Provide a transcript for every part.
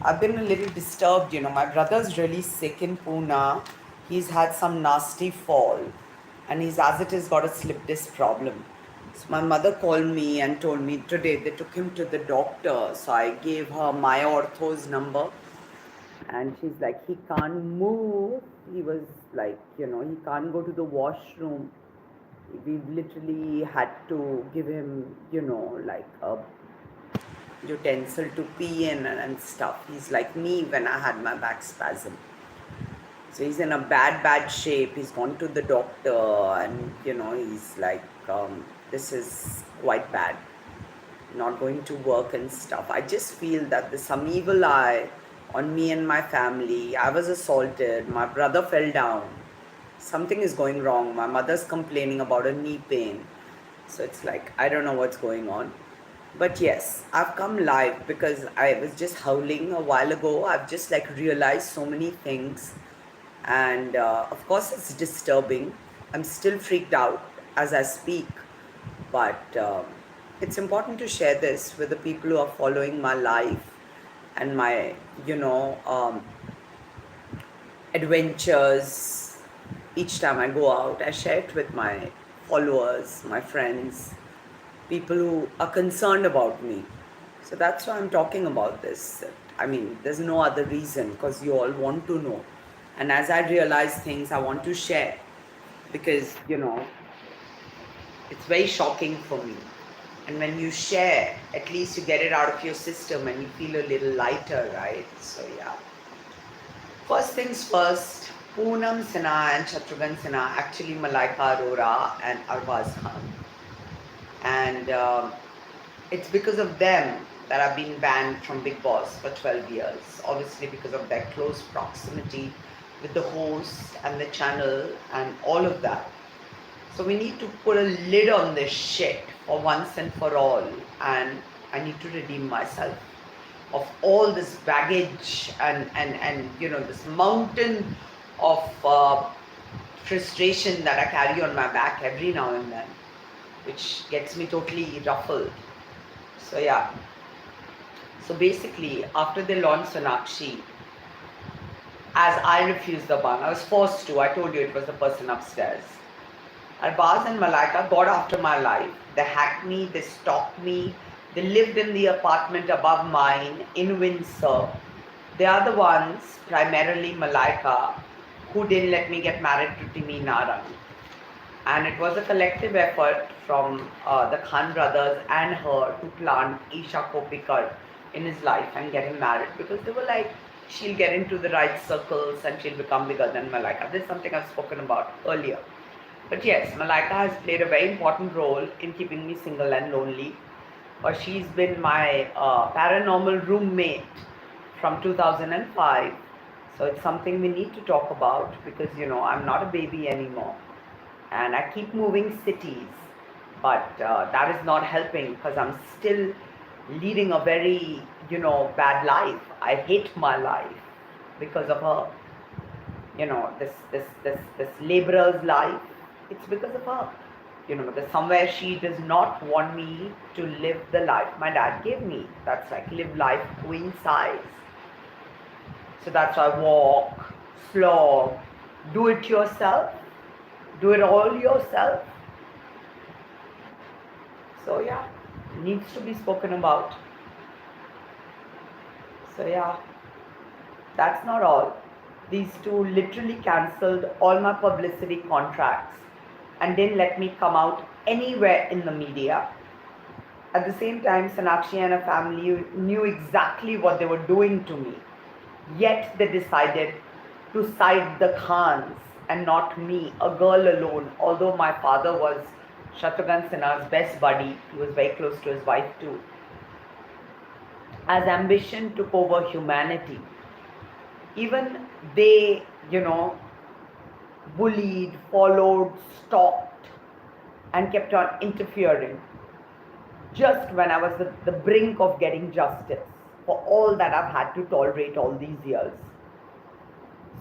I've been a little disturbed. My brother's really sick in Pune. He's had some nasty fall, and he's as it is got a slip disc problem. So my mother called me and told me today they took him to the doctor. So I gave her my ortho's number, and she's like, he can't move. He was like, he can't go to the washroom. We literally had to give him, like a utensil to pee in and stuff. He's like me when I had my back spasm. So he's in a bad shape. He's gone to the doctor, and he's like, this is quite bad. Not going to work and stuff. I just feel that there's some evil eye on me and my family. I was assaulted. My brother fell down. Something is going wrong. My mother's complaining about a knee pain. So it's like, I don't know what's going on. But yes, I've come live because I was just howling a while ago. I've just like realized so many things. And of course, it's disturbing. I'm still freaked out as I speak. But it's important to share this with the people who are following my life and my, adventures. Each time I go out, I share it with my followers, my friends, people who are concerned about me. So that's why I'm talking about this. I mean, there's no other reason because you all want to know. And as I realize things, I want to share because, it's very shocking for me. And when you share, at least you get it out of your system and you feel a little lighter, right? So, yeah. First things first, Poonam Sinha and Shatrughan Sinha, actually Malaika Arora and Arbaaz Khan. And it's because of them that I've been banned from Big Boss for 12 years. Obviously, because of their close proximity with the host and the channel and all of that. So we need to put a lid on this shit for once and for all. And I need to redeem myself of all this baggage and this mountain of frustration that I carry on my back every now and then, which gets me totally ruffled. So yeah. So basically, after they launched Sonakshi, as I refused the ban, I was forced to. I told you it was the person upstairs. Arbaz and Malaika got after my life. They hacked me, they stalked me. They lived in the apartment above mine in Windsor. They are the ones, primarily Malaika, who didn't let me get married to Timi Narang. And it was a collective effort from the Khan brothers and her to plant Isha Kopikar in his life and get him married, because they were like, she'll get into the right circles and she'll become bigger than Malaika. This is something I've spoken about earlier. But yes, Malaika has played a very important role in keeping me single and lonely. Or she's been my paranormal roommate from 2005. So it's something we need to talk about because, I'm not a baby anymore. And I keep moving cities. But that is not helping because I'm still leading a very, bad life. I hate my life because of her. This laborer's life. It's because of her. Because somewhere she does not want me to live the life my dad gave me. That's like live life queen size. So that's why walk, slog, do it yourself, do it all yourself. So yeah, needs to be spoken about. So yeah, that's not all. These two literally cancelled all my publicity contracts and didn't let me come out anywhere in the media. At the same time, Sonakshi and her family knew exactly what they were doing to me. Yet they decided to side the Khans and not me, a girl alone, although my father was Shatrughan Sinha's best buddy. He was very close to his wife too. As ambition took over humanity, even they, bullied, followed, stalked, and kept on interfering just when I was at the brink of getting justice for all that I've had to tolerate all these years.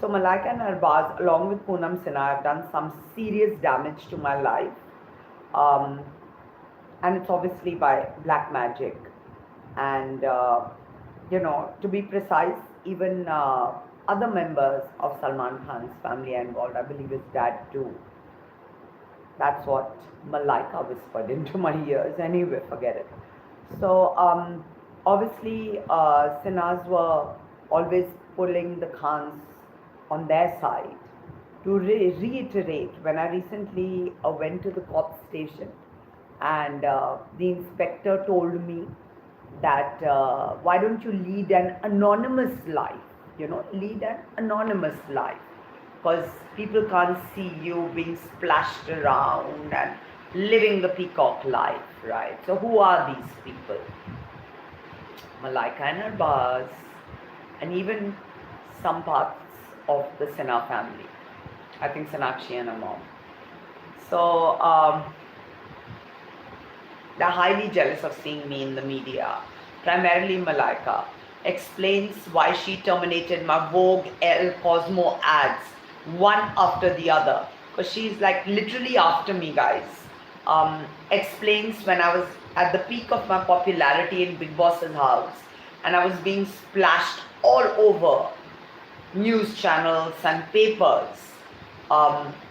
So Malaika and Arbaz, along with Poonam Sinha, have done some serious damage to my life. And it's obviously by black magic. And To be precise, even other members of Salman Khan's family are involved. I believe his dad too. That's what Malaika whispered into my ears. Anyway, forget it. So, obviously, Sinhas were always pulling the Khans on their side. To reiterate, when I recently went to the cops station, and the inspector told me that why don't you lead an anonymous life? Lead an anonymous life, because people can't see you being splashed around and living the peacock life, right? So who are these people? Malaika and her bars, and even some parts of the Sinha family. I think Sonakshi and her mom. So they're highly jealous of seeing me in the media. Primarily Malaika explains why she terminated my Vogue El Cosmo ads one after the other. Because she's like literally after me, guys. Explains when I was at the peak of my popularity in Big Boss's house and I was being splashed all over news channels and papers.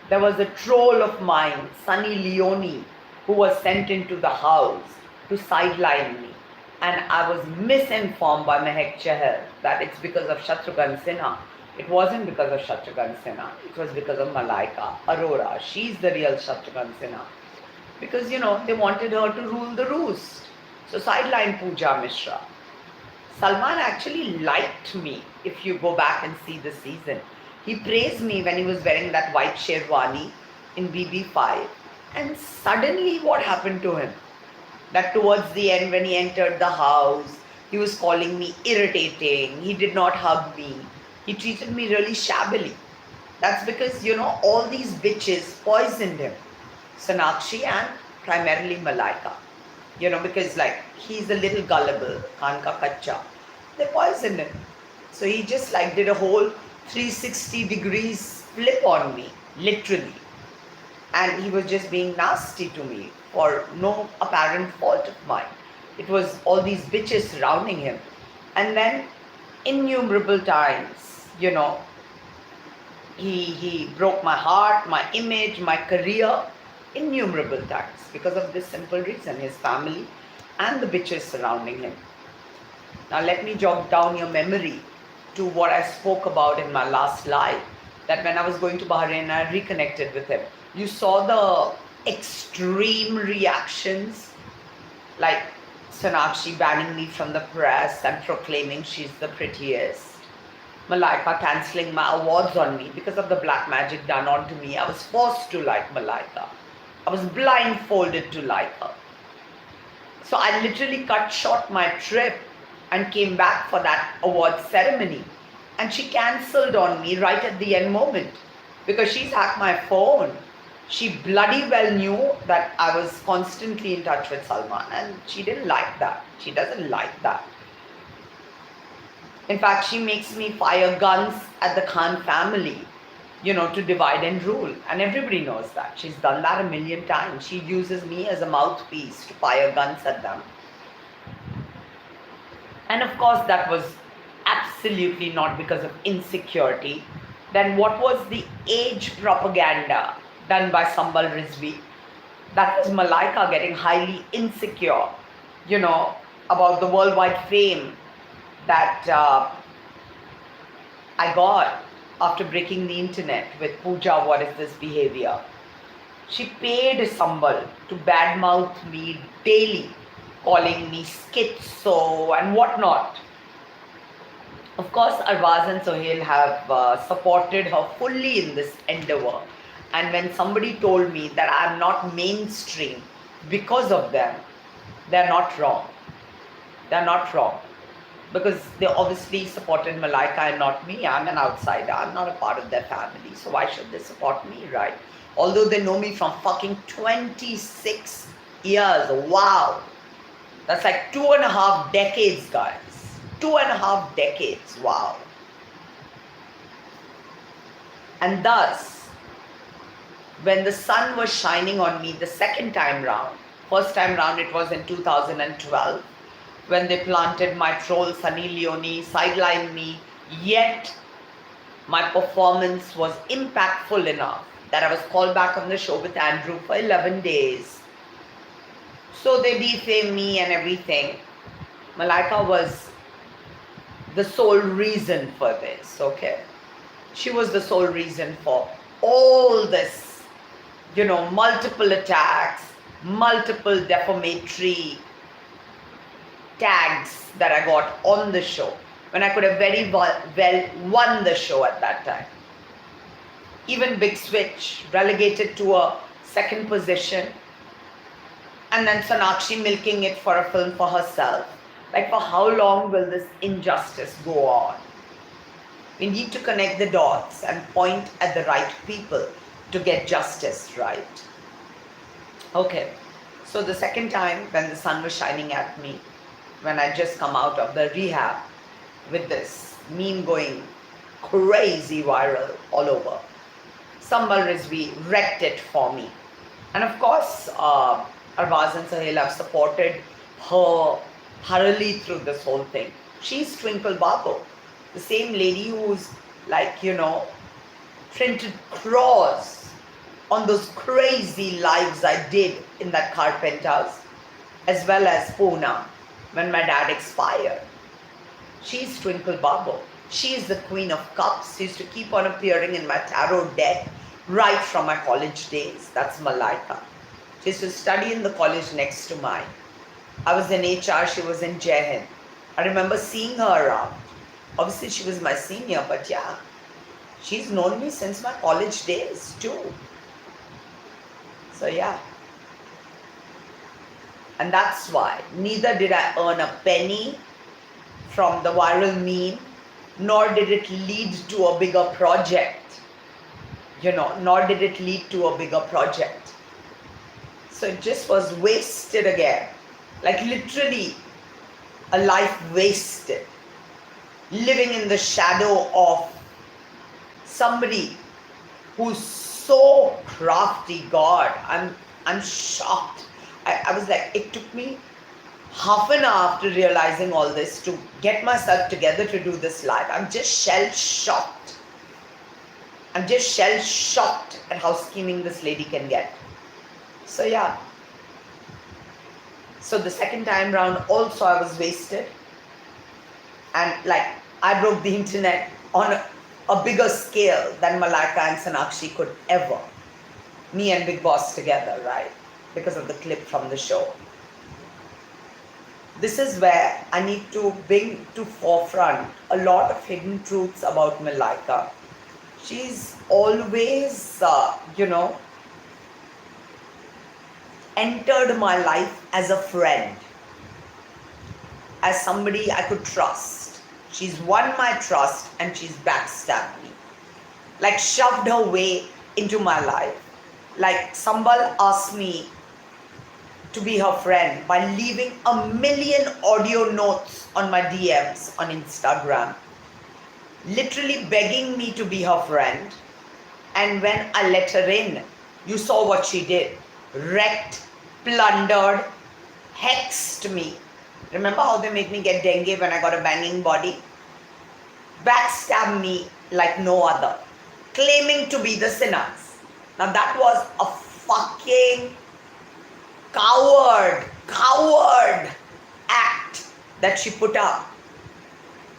There was a troll of mine, Sunny Leone, who was sent into the house to sideline me. And I was misinformed by Mehak Chahar that it's because of Shatrughan Sinha. It wasn't because of Shatrughan Sinha. It was because of Malaika Arora. She's the real Shatrughan Sinha. Because, they wanted her to rule the roost. So sideline Pooja Misra. Salman actually liked me if you go back and see the season. He praised me when he was wearing that white sherwani in BB5. And suddenly what happened to him? That towards the end when he entered the house, he was calling me irritating. He did not hug me. He treated me really shabbily. That's because, all these bitches poisoned him. Sonakshi and primarily Malaika. Because he's a little gullible, Khan ka kacha. They poisoned him. So he just did a whole 360 degrees flip on me, literally. And he was just being nasty to me for no apparent fault of mine. It was all these bitches surrounding him. And then innumerable times, he broke my heart, my image, my career, innumerable times because of this simple reason, his family and the bitches surrounding him. Now let me jog down your memory to what I spoke about in my last live, that when I was going to Bahrain, I reconnected with him. You saw the extreme reactions, like Sonakshi banning me from the press and proclaiming she's the prettiest. Malaika cancelling my awards on me because of the black magic done onto me. I was forced to like Malaika. I was blindfolded to like her. So I literally cut short my trip and came back for that award ceremony. And she cancelled on me right at the end moment because she's hacked my phone. She bloody well knew that I was constantly in touch with Salman, and she didn't like that. She doesn't like that. In fact, she makes me fire guns at the Khan family, to divide and rule. And everybody knows that. She's done that a million times. She uses me as a mouthpiece to fire guns at them. And of course, that was absolutely not because of insecurity. Then what was the age propaganda done by Sambal Rizvi? That was Malaika getting highly insecure, about the worldwide fame that I got after breaking the internet with Pooja, what is this behavior? She paid Sambal to badmouth me daily, calling me schizo and whatnot. Of course, Arvaz and Sohail have supported her fully in this endeavor. And when somebody told me that I am not mainstream because of them, they're not wrong. They're not wrong. Because they obviously supported Malaika and not me. I'm an outsider. I'm not a part of their family. So why should they support me, right? Although they know me from fucking 26 years. Wow. That's like 2.5 decades, guys. 2.5 decades. Wow. And thus, when the sun was shining on me the second time round, first time round it was in 2012, when they planted my troll Sunny Leone, sidelined me, yet my performance was impactful enough that I was called back on the show with Andrew for 11 days. So they defamed me and everything. Malaika was the sole reason for this, okay? She was the sole reason for all this, multiple attacks, multiple defamatory tags that I got on the show, when I could have very well won the show at that time. Even Big Switch relegated to a second position, and then Sonakshi milking it for a film for herself. Like, for how long will this injustice go on? We need to connect the dots and point at the right people to get justice right. Okay, so the second time when the sun was shining at me, when I just come out of the rehab with this meme going crazy viral all over, Sambal Rizvi wrecked it for me. And of course, Arbaaz and Sahel have supported her thoroughly through this whole thing. She's Twinkle Babu, the same lady who's printed cross on those crazy lives I did in that car penthouse, as well as Pune when my dad expired. She's Twinkle Babu. She is the Queen of Cups. She used to keep on appearing in my tarot deck right from my college days. That's Malaika. She used to study in the college next to mine. I was in HR, she was in Jai Hind. I remember seeing her around. Obviously, she was my senior, but yeah, she's known me since my college days too. So yeah. And that's why neither did I earn a penny from the viral meme, nor did it lead to a bigger project. Nor did it lead to a bigger project. So it just was wasted again. Like literally a life wasted. Living in the shadow of somebody who's so crafty. God, I'm shocked. I was like, it took me half an hour after realizing all this to get myself together to do this live. I'm just shell-shocked. I'm just shell-shocked at how scheming this lady can get. So yeah. So the second time round also I was wasted. And I broke the internet on a bigger scale than Malaika and Sonakshi could ever. Me and Big Boss together, right? Because of the clip from the show. This is where I need to bring to forefront a lot of hidden truths about Malaika. She's always, entered my life as a friend, as somebody I could trust. She's won my trust and she's backstabbed me. Shoved her way into my life. Sambal asked me to be her friend by leaving 1 million audio notes on my DMs on Instagram, literally begging me to be her friend. And when I let her in, you saw what she did. Wrecked, plundered, hexed me. Remember how they made me get dengue when I got a banging body? Backstabbed me like no other, claiming to be the sinners. Now that was a fucking coward act that she put up.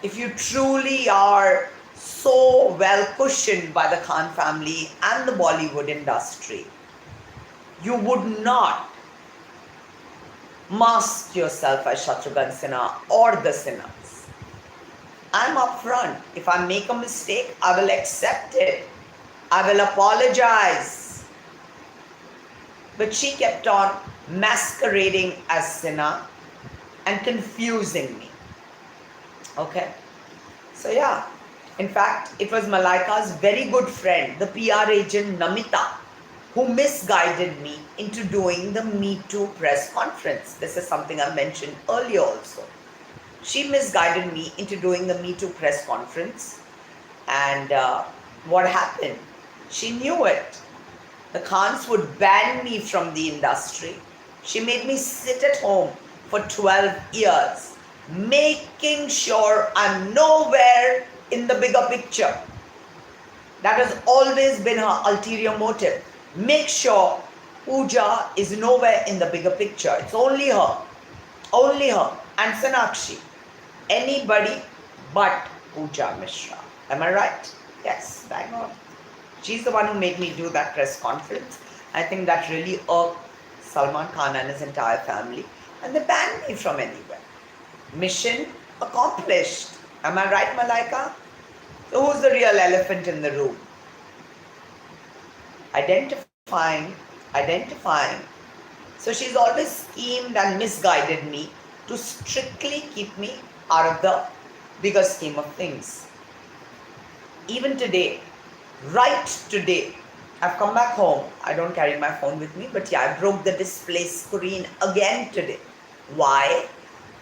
If you truly are so well cushioned by the Khan family and the Bollywood industry, you would not mask yourself as Shatrughan Sinha or the sinners. I'm upfront. If I make a mistake, I will accept it. I will apologize. But she kept on masquerading as Sinha and confusing me. Okay? So yeah. In fact, it was Malaika's very good friend, the PR agent Namita, who misguided me into doing the Me Too press conference. This is something I mentioned earlier also. She misguided me into doing the Me Too press conference. And what happened? She knew it. The Khans would ban me from the industry. She made me sit at home for 12 years making sure I'm nowhere in the bigger picture. That has always been her ulterior motive. Make sure Pooja is nowhere in the bigger picture. It's only her, and Sonakshi. Anybody but Pooja Misra. Am I right? Yes, bang on. She's the one who made me do that press conference. I think that really irked Salman Khan and his entire family, and they banned me from anywhere. Mission accomplished. Am I right, Malaika? So who's the real elephant in the room? Identifying. So she's always schemed and misguided me to strictly keep me out of the bigger scheme of things. Even today, right today, I've come back home. I don't carry my phone with me, but yeah, I broke the display screen again today. Why?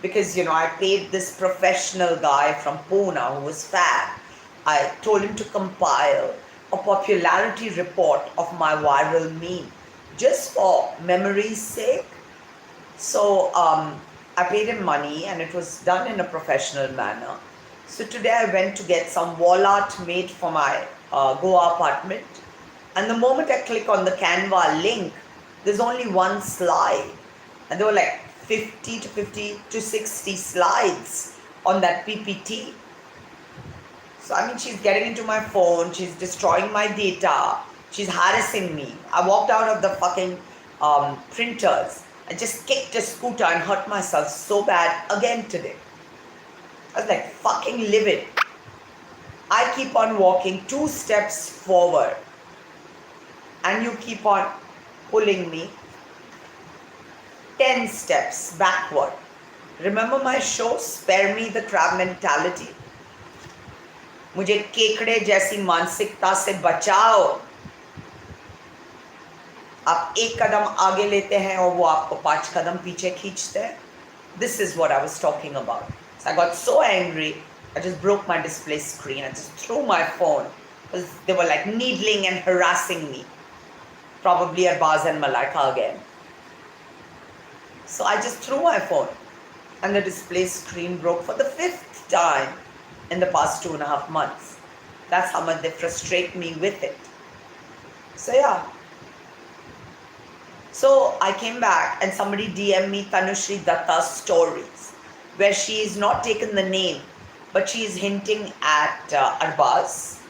Because, I paid this professional guy from Pune who was fat. I told him to compile a popularity report of my viral meme just for memory's sake. So I paid him money and it was done in a professional manner. So today I went to get some wall art made for my Goa apartment. And the moment I click on the Canva link, there's only one slide. And there were like 50 to 60 slides on that PPT. So she's getting into my phone, she's destroying my data, she's harassing me. I walked out of the fucking printers. I just kicked a scooter and hurt myself so bad again today. I was like fucking livid. I keep on walking 2 steps forward and you keep on pulling me 10 steps backward. Remember my show, Spare Me the Crab Mentality? मुझे केकड़े जैसी मानसिकता से बचाओ. आप 1 कदम आगे लेते हैं और वो आपको 5 कदम पीछे खींचते हैं. This is what I was talking about. So I got so angry, I just broke my display screen. I just threw my phone because they were like needling and harassing me. Probably Arbaz and Malaika again. So I just threw my phone and the display screen broke for the 5th time in the past 2.5 months. That's how much they frustrate me with it. So yeah. So I came back and somebody DM'd me Tanushri Datta's stories where she is not taken the name but she is hinting at Arbaz.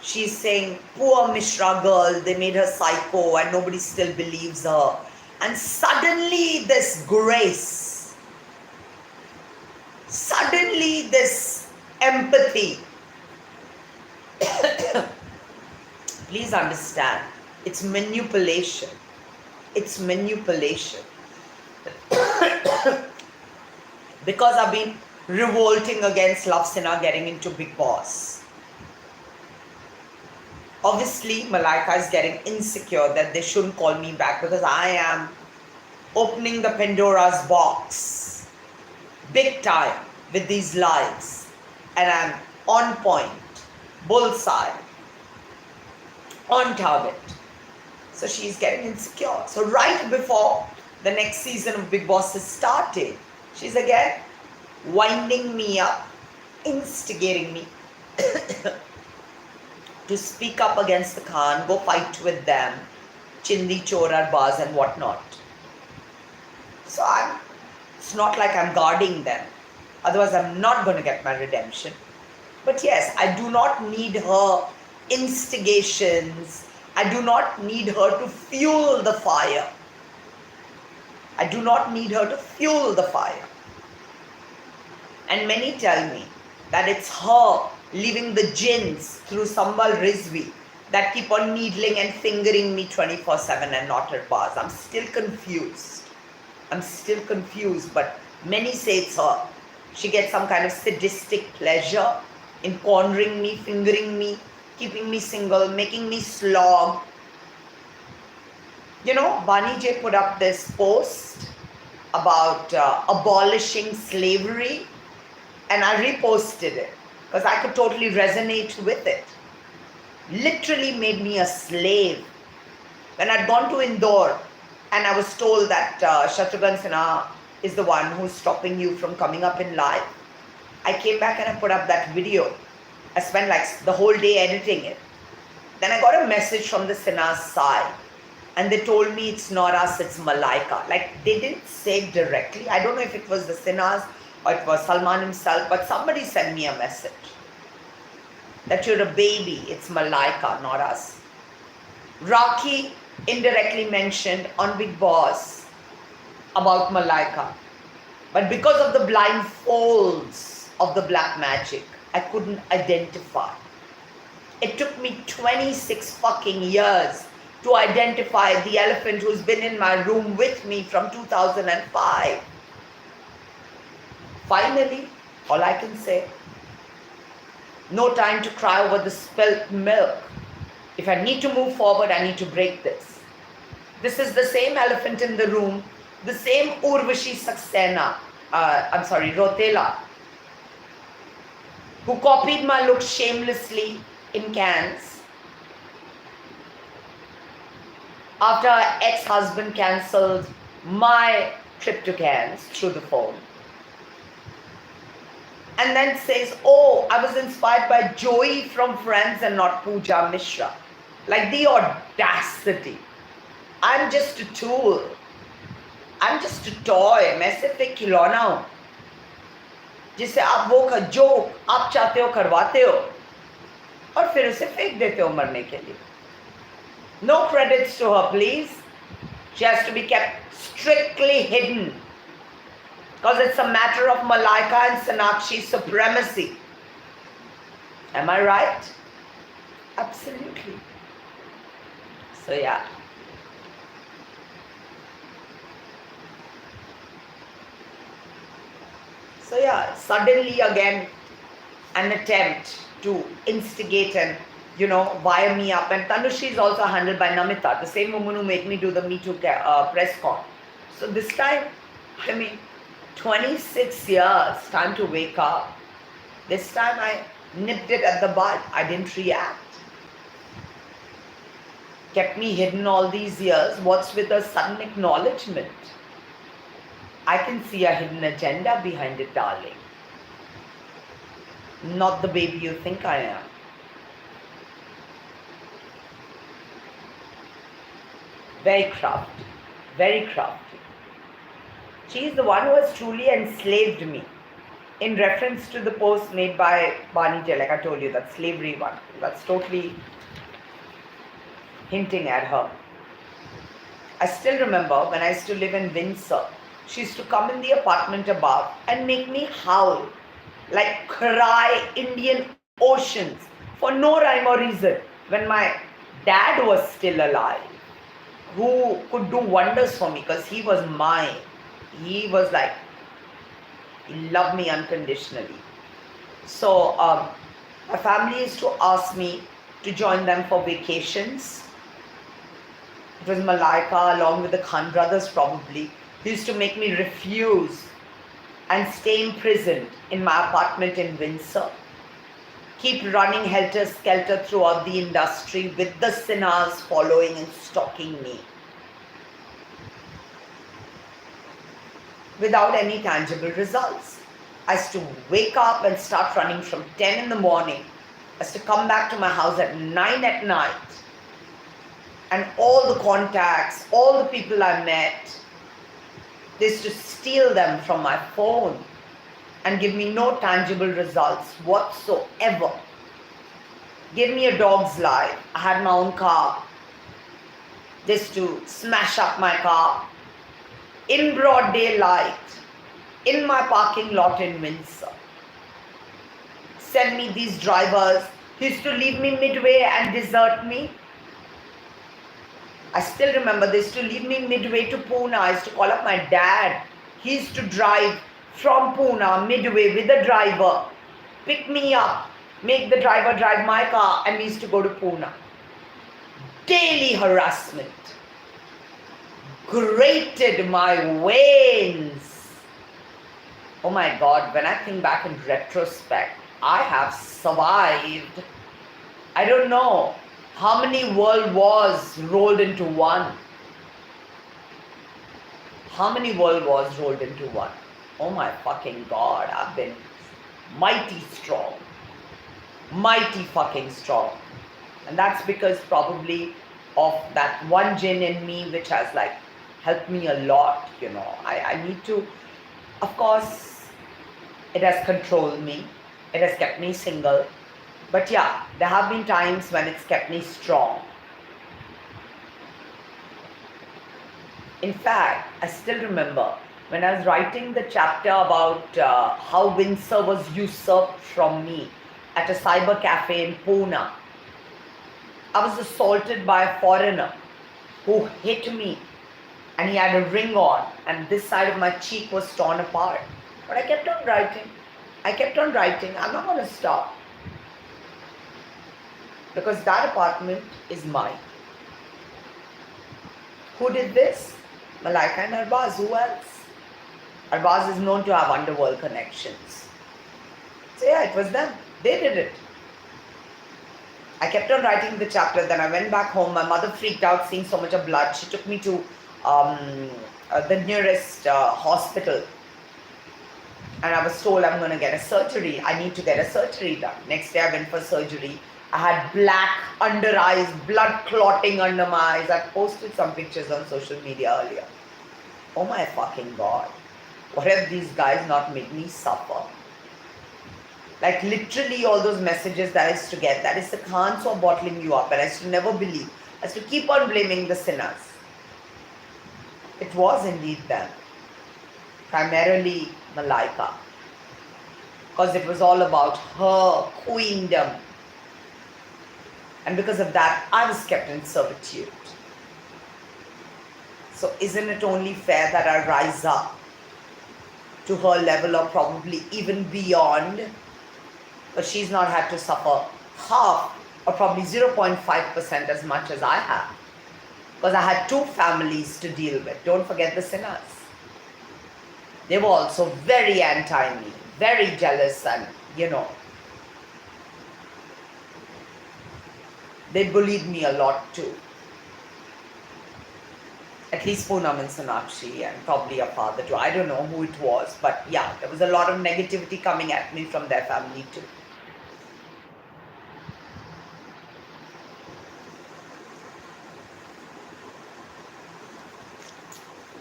She's saying, poor Mishra girl, they made her psycho and nobody still believes her. And suddenly this grace, suddenly this empathy. Please understand, it's manipulation. It's manipulation. Because I've been revolting against Love Sinha getting into Big Boss. Obviously, Malaika is getting insecure that they shouldn't call me back because I am opening the Pandora's box big time with these lives. And I'm on point, bullseye, on target. So she's getting insecure. So right before the next season of Big Boss has started, she's again winding me up, instigating me to speak up against the Khan, go fight with them, Chindi, Chor, Arbaz and whatnot. So it's not like I'm guarding them. Otherwise I'm not going to get my redemption. But yes, I do not need her instigations. I do not need her to fuel the fire. I do not need her to fuel the fire. And many tell me that it's her leaving the jinns through Sambal Rizvi that keep on needling and fingering me 24/7 and not Arbaz. I'm still confused, but many say it's her. She gets some kind of sadistic pleasure in cornering me, fingering me, keeping me single, making me slog. Bani J put up this post about abolishing slavery and I reposted it because I could totally resonate with it. Literally made me a slave. When I'd gone to Indore and I was told that Shatrughan Sinha is the one who's stopping you from coming up in life. I came back and I put up that video. I spent like the whole day editing it. Then I got a message from the Sinha's side, and they told me it's not us, it's Malaika. Like, they didn't say it directly. I don't know if it was the Sinhas or it was Salman himself, but somebody sent me a message that you're a baby, it's Malaika, not us. Rakhi indirectly mentioned on Big Boss about Malaika. But because of the blind folds of the black magic, I couldn't identify. It took me 26 fucking years to identify the elephant who's been in my room with me from 2005. Finally, all I can say, no time to cry over the spilt milk. If I need to move forward, I need to break this. This is the same elephant in the room, the same Urvashi Saxena, Rotela, who copied my look shamelessly in Cannes after her ex-husband cancelled my trip to Cannes through the phone. And then says, oh, I was inspired by Joey from Friends and not Pooja Misra. Like, the audacity. I'm just a tool. I'm just a toy. मैं सिर्फ एक खिलौना हूँ जिससे आप वो का joke आप चाहते हो करवाते हो और फिर उसे फेंक देते हो मरने के लिए. No credits to her, please. She has to be kept strictly hidden because it's a matter of Malaika and Sonakshi supremacy. Am I right? Absolutely. So yeah. So yeah, suddenly again an attempt to instigate and, wire me up. And Tanushri is also handled by Namita, the same woman who made me do the Me Too press con. So this time, 26 years, time to wake up. This time I nipped it at the bud. I didn't react. Kept me hidden all these years. What's with a sudden acknowledgement? I can see a hidden agenda behind it, darling. Not the baby you think I am. Very crafty. Very crafty. She is the one who has truly enslaved me. In reference to the post made by Bani Jay, like I told you, that slavery one. That's totally hinting at her. I still remember when I used to live in Windsor, she used to come in the apartment above and make me howl, like cry Indian oceans for no rhyme or reason when my dad was still alive, who could do wonders for me because he was mine. He was like, he loved me unconditionally. So my family used to ask me to join them for vacations. It was Malaika along with the Khan brothers probably. He used to make me refuse and stay imprisoned in my apartment in Windsor. Keep running helter-skelter throughout the industry with the Sinhas following and stalking me. Without any tangible results. I used to wake up and start running from 10 in the morning. I used to come back to my house at 9 at night. And all the contacts, all the people I met, they used to steal them from my phone and give me no tangible results whatsoever. Give me a dog's life. I had my own car. They used to smash up my car in broad daylight in my parking lot in Windsor. Send me these drivers who used to leave me midway and desert me. I still remember they used to leave me midway to Pune. I used to call up my dad. He used to drive from Pune midway with the driver, pick me up, make the driver drive my car, and we used to go to Pune. Daily harassment. Grated my veins. Oh my God, when I think back in retrospect, I have survived. I don't know how many world wars rolled into one. How many world wars rolled into one? Oh my fucking god, I've been mighty strong. Mighty fucking strong. And that's because probably of that one gin in me which has like helped me a lot, you know. I need to, of course, it has controlled me. It has kept me single. But yeah, there have been times when it's kept me strong. In fact, I still remember when I was writing the chapter about how Windsor was usurped from me at a cyber cafe in Pune. I was assaulted by a foreigner who hit me, and he had a ring on and this side of my cheek was torn apart. But I kept on writing. I kept on writing. I'm not going to stop. Because that apartment is mine. Who did this? Malaika and Arbaz. Who else? Arbaz is known to have underworld connections. So yeah, it was them. They did it. I kept on writing the chapter. Then I went back home. My mother freaked out seeing so much of blood. She took me to the nearest hospital. And I was told I'm going to get a surgery. I need to get a surgery done. Next day I went for surgery. I had black under eyes, blood clotting under my eyes. I posted some pictures on social media earlier. Oh my fucking god. What have these guys not made me suffer? Like literally all those messages that I used to get, that is the Khans who are bottling you up, and I used to never believe. I used to keep on blaming the sinners. It was indeed them. Primarily Malaika. Because it was all about her queendom. And because of that, I was kept in servitude. So isn't it only fair that I rise up to her level or probably even beyond? But she's not had to suffer half or probably 0.5% as much as I have. Because I had two families to deal with. Don't forget the sinners. They were also very anti-me, very jealous, and you know, they bullied me a lot too. At least Poonam and Sonakshi, and probably a father too. I don't know who it was, but yeah, there was a lot of negativity coming at me from their family too.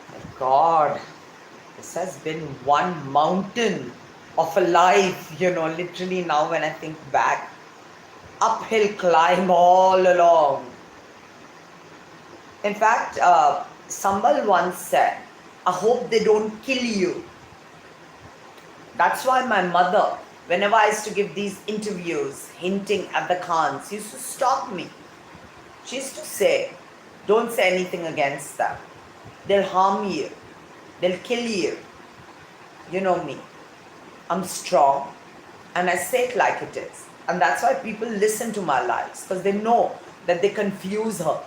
My God, this has been one mountain of a life, you know, literally now when I think back. Uphill climb all along. In fact, Sambal once said, I hope they don't kill you. That's why my mother, whenever I used to give these interviews hinting at the Khans, used to stop me. She used to say, don't say anything against them. They'll harm you. They'll kill you. You know me. I'm strong and I say it like it is. And that's why people listen to my lies, because they know that they confuse her.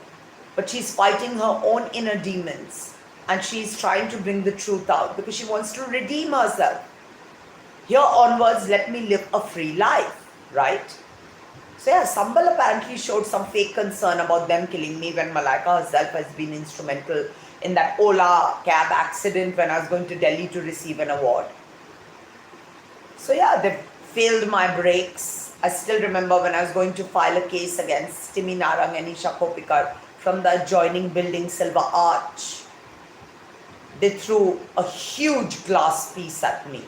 But she's fighting her own inner demons and she's trying to bring the truth out because she wants to redeem herself. Here onwards, let me live a free life, right? So yeah, Sambal apparently showed some fake concern about them killing me when Malaika herself has been instrumental in that Ola cab accident when I was going to Delhi to receive an award. So yeah, they failed my brakes. I still remember when I was going to file a case against Timi Narang and Isha Kopikar from the adjoining building Silver Arch. They threw a huge glass piece at me.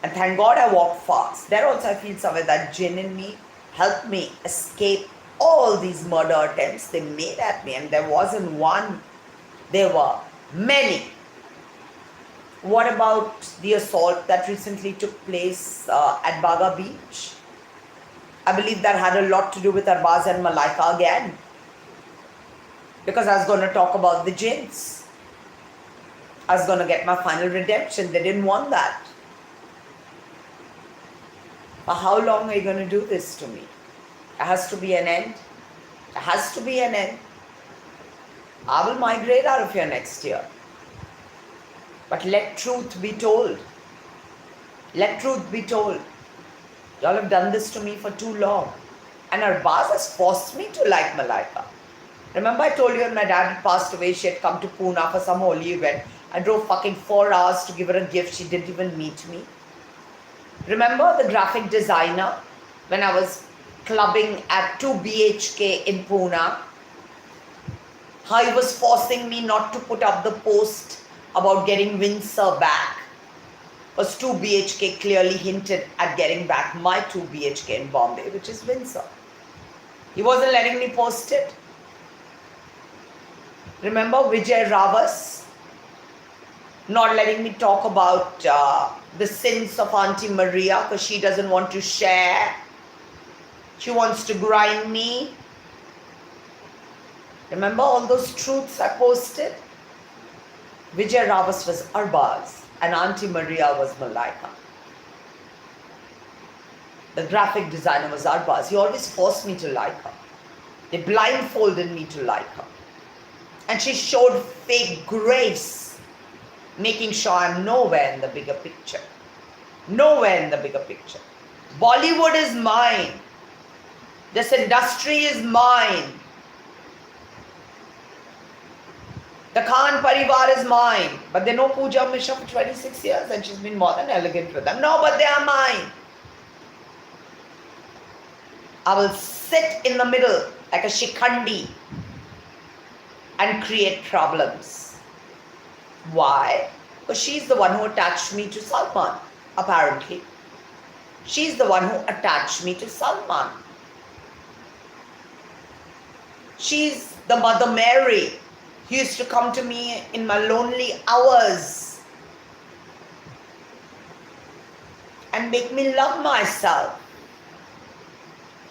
And thank God I walked fast. There also I feel somewhere that gin in me helped me escape all these murder attempts they made at me. And there wasn't one, there were many. What about the assault that recently took place at Baga Beach? I believe that had a lot to do with Arbaz and Malaika again. Because I was going to talk about the jinns. I was going to get my final redemption. They didn't want that. But how long are you going to do this to me? There has to be an end. There has to be an end. I will migrate out of here next year. But let truth be told. Let truth be told. Y'all have done this to me for too long. And Arbaz has forced me to like Malaika. Remember I told you when my dad had passed away, she had come to Pune for some holy event. I drove fucking 4 hours to give her a gift. She didn't even meet me. Remember the graphic designer when I was clubbing at 2 BHK in Pune? How he was forcing me not to put up the post about getting Windsor back. Because 2 BHK clearly hinted at getting back my 2 BHK in Bombay, which is Windsor. He wasn't letting me post it. Remember Vijay Ravas not letting me talk about the sins of Auntie Maria because she doesn't want to share. She wants to grind me. Remember all those truths I posted? Vijay Ravas was Arbaz and Auntie Maria was Malaika. The graphic designer was Arbaz. He always forced me to like her. They blindfolded me to like her. And she showed fake grace, making sure I'm nowhere in the bigger picture. Nowhere in the bigger picture. Bollywood is mine. This industry is mine. The Khan Parivar is mine. But they know Pooja Misra for 26 years and she's been more than elegant with them. No, but they are mine. I will sit in the middle like a shikhandi and create problems. Why? Because she's the one who attached me to Salman, apparently. She's the one who attached me to Salman. She's the Mother Mary who used to come to me in my lonely hours and make me love myself.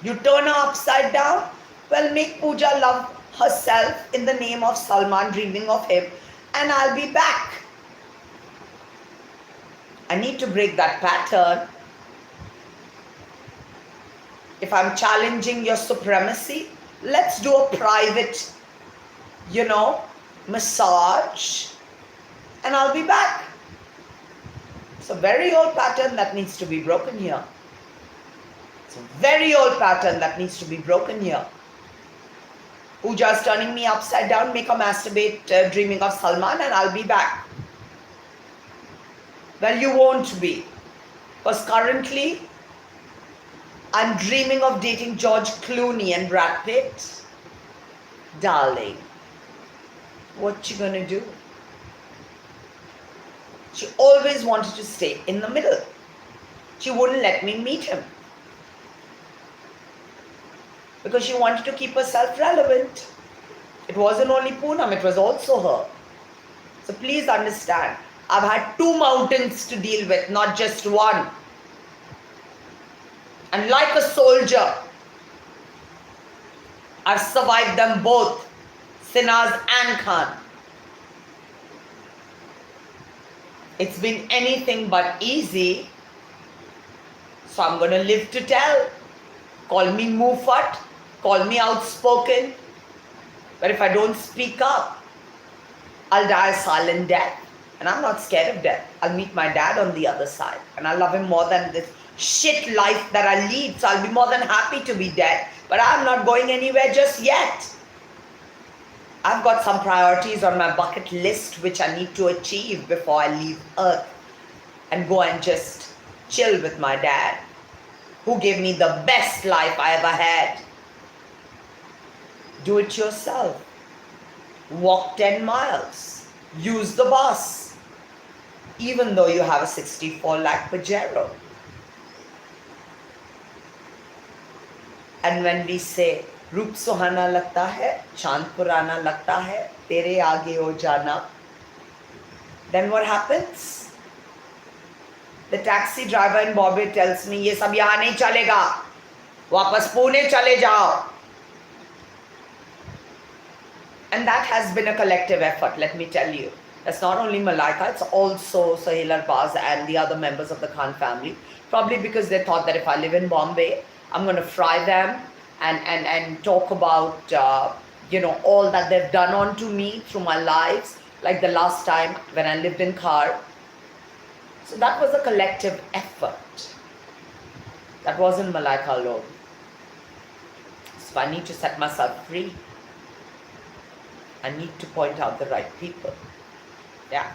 You turn her upside down? Well, make Pooja love herself in the name of Salman, dreaming of him, and I'll be back. I need to break that pattern. If I'm challenging your supremacy, let's do a private, massage, and I'll be back. It's a very old pattern that needs to be broken here. It's a very old pattern that needs to be broken here. Pooja's turning me upside down, make her masturbate dreaming of Salman, and I'll be back. Well, you won't be. Because currently, I'm dreaming of dating George Clooney and Brad Pitt. Darling, what you gonna do? She always wanted to stay in the middle. She wouldn't let me meet him. Because she wanted to keep herself relevant. It wasn't only Poonam, it was also her. So please understand, I've had 2 mountains to deal with, not just one. And like a soldier, I've survived them both, Sinhas and Khan. It's been anything but easy, so I'm going to live to tell. Call me Mufat, call me outspoken, but if I don't speak up, I'll die a silent death. And I'm not scared of death. I'll meet my dad on the other side, and I love him more than this shit life that I lead, so I'll be more than happy to be dead, but I'm not going anywhere just yet. I've got some priorities on my bucket list which I need to achieve before I leave Earth and go and just chill with my dad, who gave me the best life I ever had. Do it yourself. Walk 10 miles. Use the bus. Even though you have a 64 lakh Pajero. And when we say, रूप सुहाना लगता है, चांद पुराना लगता है, तेरे आगे हो जाना, then what happens? The taxi driver in Bombay tells me, ये सब यहाँ नहीं चलेगा, वापस पुणे चले जाओ. And that has been a collective effort, let me tell you. That's not only Malaika, it's also Sahil Arbaz and the other members of the Khan family. Probably because they thought that if I live in Bombay, I'm going to fry them and talk about, all that they've done onto me through my lives, like the last time when I lived in Khar. So that was a collective effort. That wasn't Malaika alone. So I need to set myself free. I need to point out the right people. Yeah.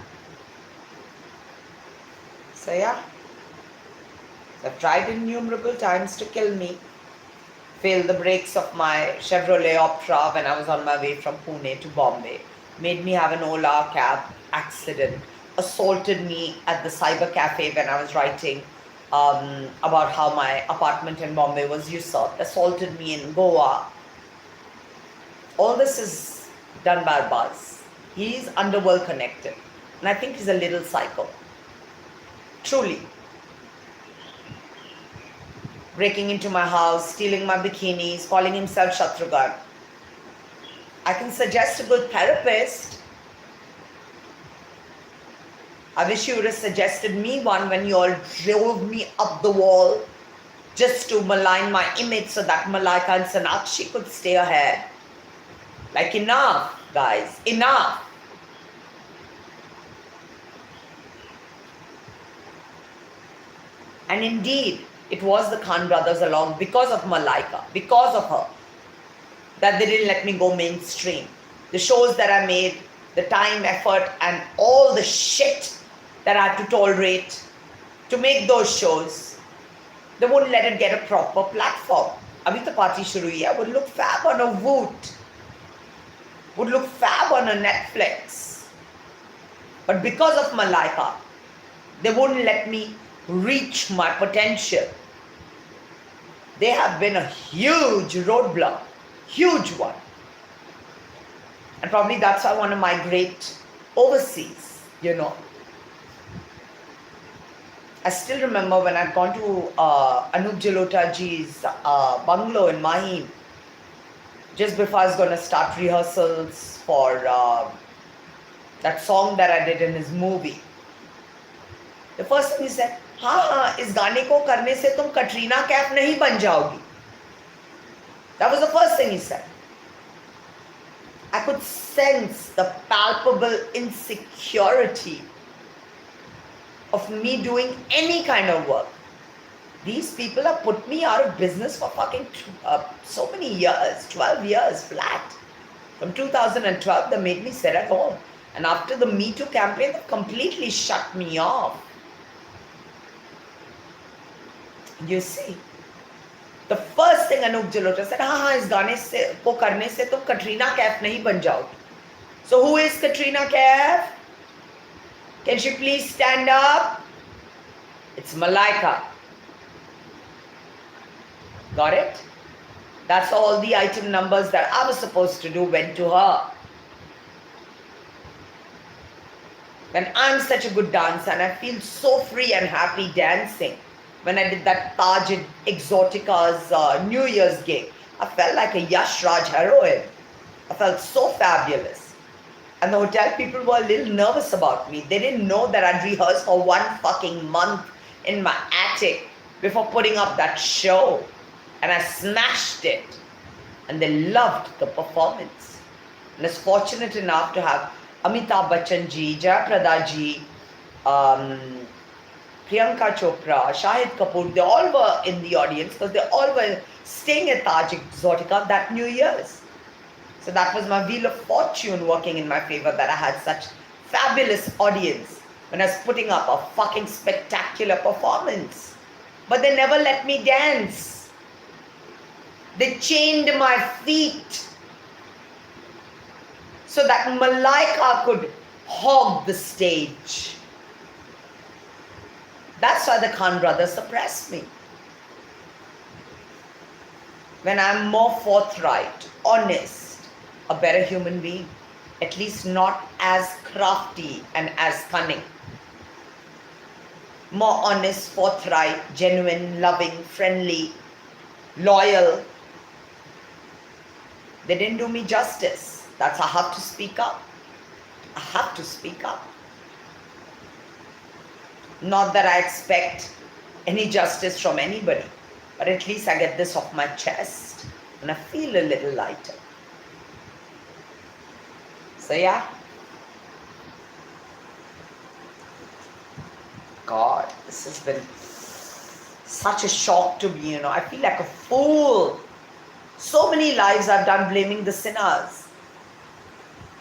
So yeah, I've tried innumerable times to kill me. Failed the brakes of my Chevrolet Optra when I was on my way from Pune to Bombay. Made me have an Ola cab accident. Assaulted me at the cyber cafe when I was writing about how my apartment in Bombay was usurped. Assaulted me in Goa. All this is done by Buzz. He's underworld connected. And I think he's a little psycho. Truly. Breaking into my house, stealing my bikinis, calling himself Shatrughan. I can suggest a good therapist. I wish you would have suggested me one when you all drove me up the wall just to malign my image so that Malaika and Sanakshi could stay ahead. Like, enough, guys, enough. And indeed, it was the Khan brothers along because of Malaika, because of her, that they didn't let me go mainstream. The shows that I made, the time, effort, and all the shit that I had to tolerate to make those shows, they wouldn't let it get a proper platform. Abhi to party shuru hui hai, would look fab on a Voot, would look fab on a Netflix. But because of Malaika, they wouldn't let me reach my potential. They have been a huge roadblock, huge one. And probably that's why I want to migrate overseas, you know. I still remember when I'd gone to Anup Jalota ji's bungalow in Mahim, just before I was going to start rehearsals for that song that I did in his movie. The first thing he said, हाँ इस गाने को करने से तुम कटरीना कैफ नहीं बन जाओगी. That was the first thing he said. I could sense the palpable insecurity of me doing any kind of work. These people have put me out of business for fucking so many years, 12 years flat. From 2012, they made me sit at home. And after the Me Too campaign, they completely shut me off. You see, the first thing Anup Jalota said, हाँ इस गाने से को करने से तुम कटरीना कैफ नहीं बन जाओगी. So who is Katrina Kaif? Can she please stand up? It's Malaika. Got it? That's all the item numbers that I was supposed to do went to her. When I'm such a good dancer and I feel so free and happy dancing, when I did that Taj Exotica's New Year's gig, I felt like a Yash Raj heroine. I felt so fabulous. And the hotel people were a little nervous about me. They didn't know that I'd rehearsed for 1 fucking month in my attic before putting up that show. And I smashed it. And they loved the performance. And I was fortunate enough to have Amitabh Bachchan ji, Jayaprada ji, Priyanka Chopra, Shahid Kapoor, they all were in the audience because they all were staying at Taj Exotica that New Year's. So that was my wheel of fortune working in my favor, that I had such fabulous audience when I was putting up a fucking spectacular performance. But they never let me dance. They chained my feet so that Malaika could hog the stage. That's why the Khan brothers suppressed me. When I'm more forthright, honest, a better human being, at least not as crafty and as cunning. More honest, forthright, genuine, loving, friendly, loyal. They didn't do me justice. That's I have to speak up. I have to speak up. Not that I expect any justice from anybody, but at least I get this off my chest and I feel a little lighter. So yeah. God, this has been such a shock to me, you know. I feel like a fool. So many lives I've done blaming the sinners,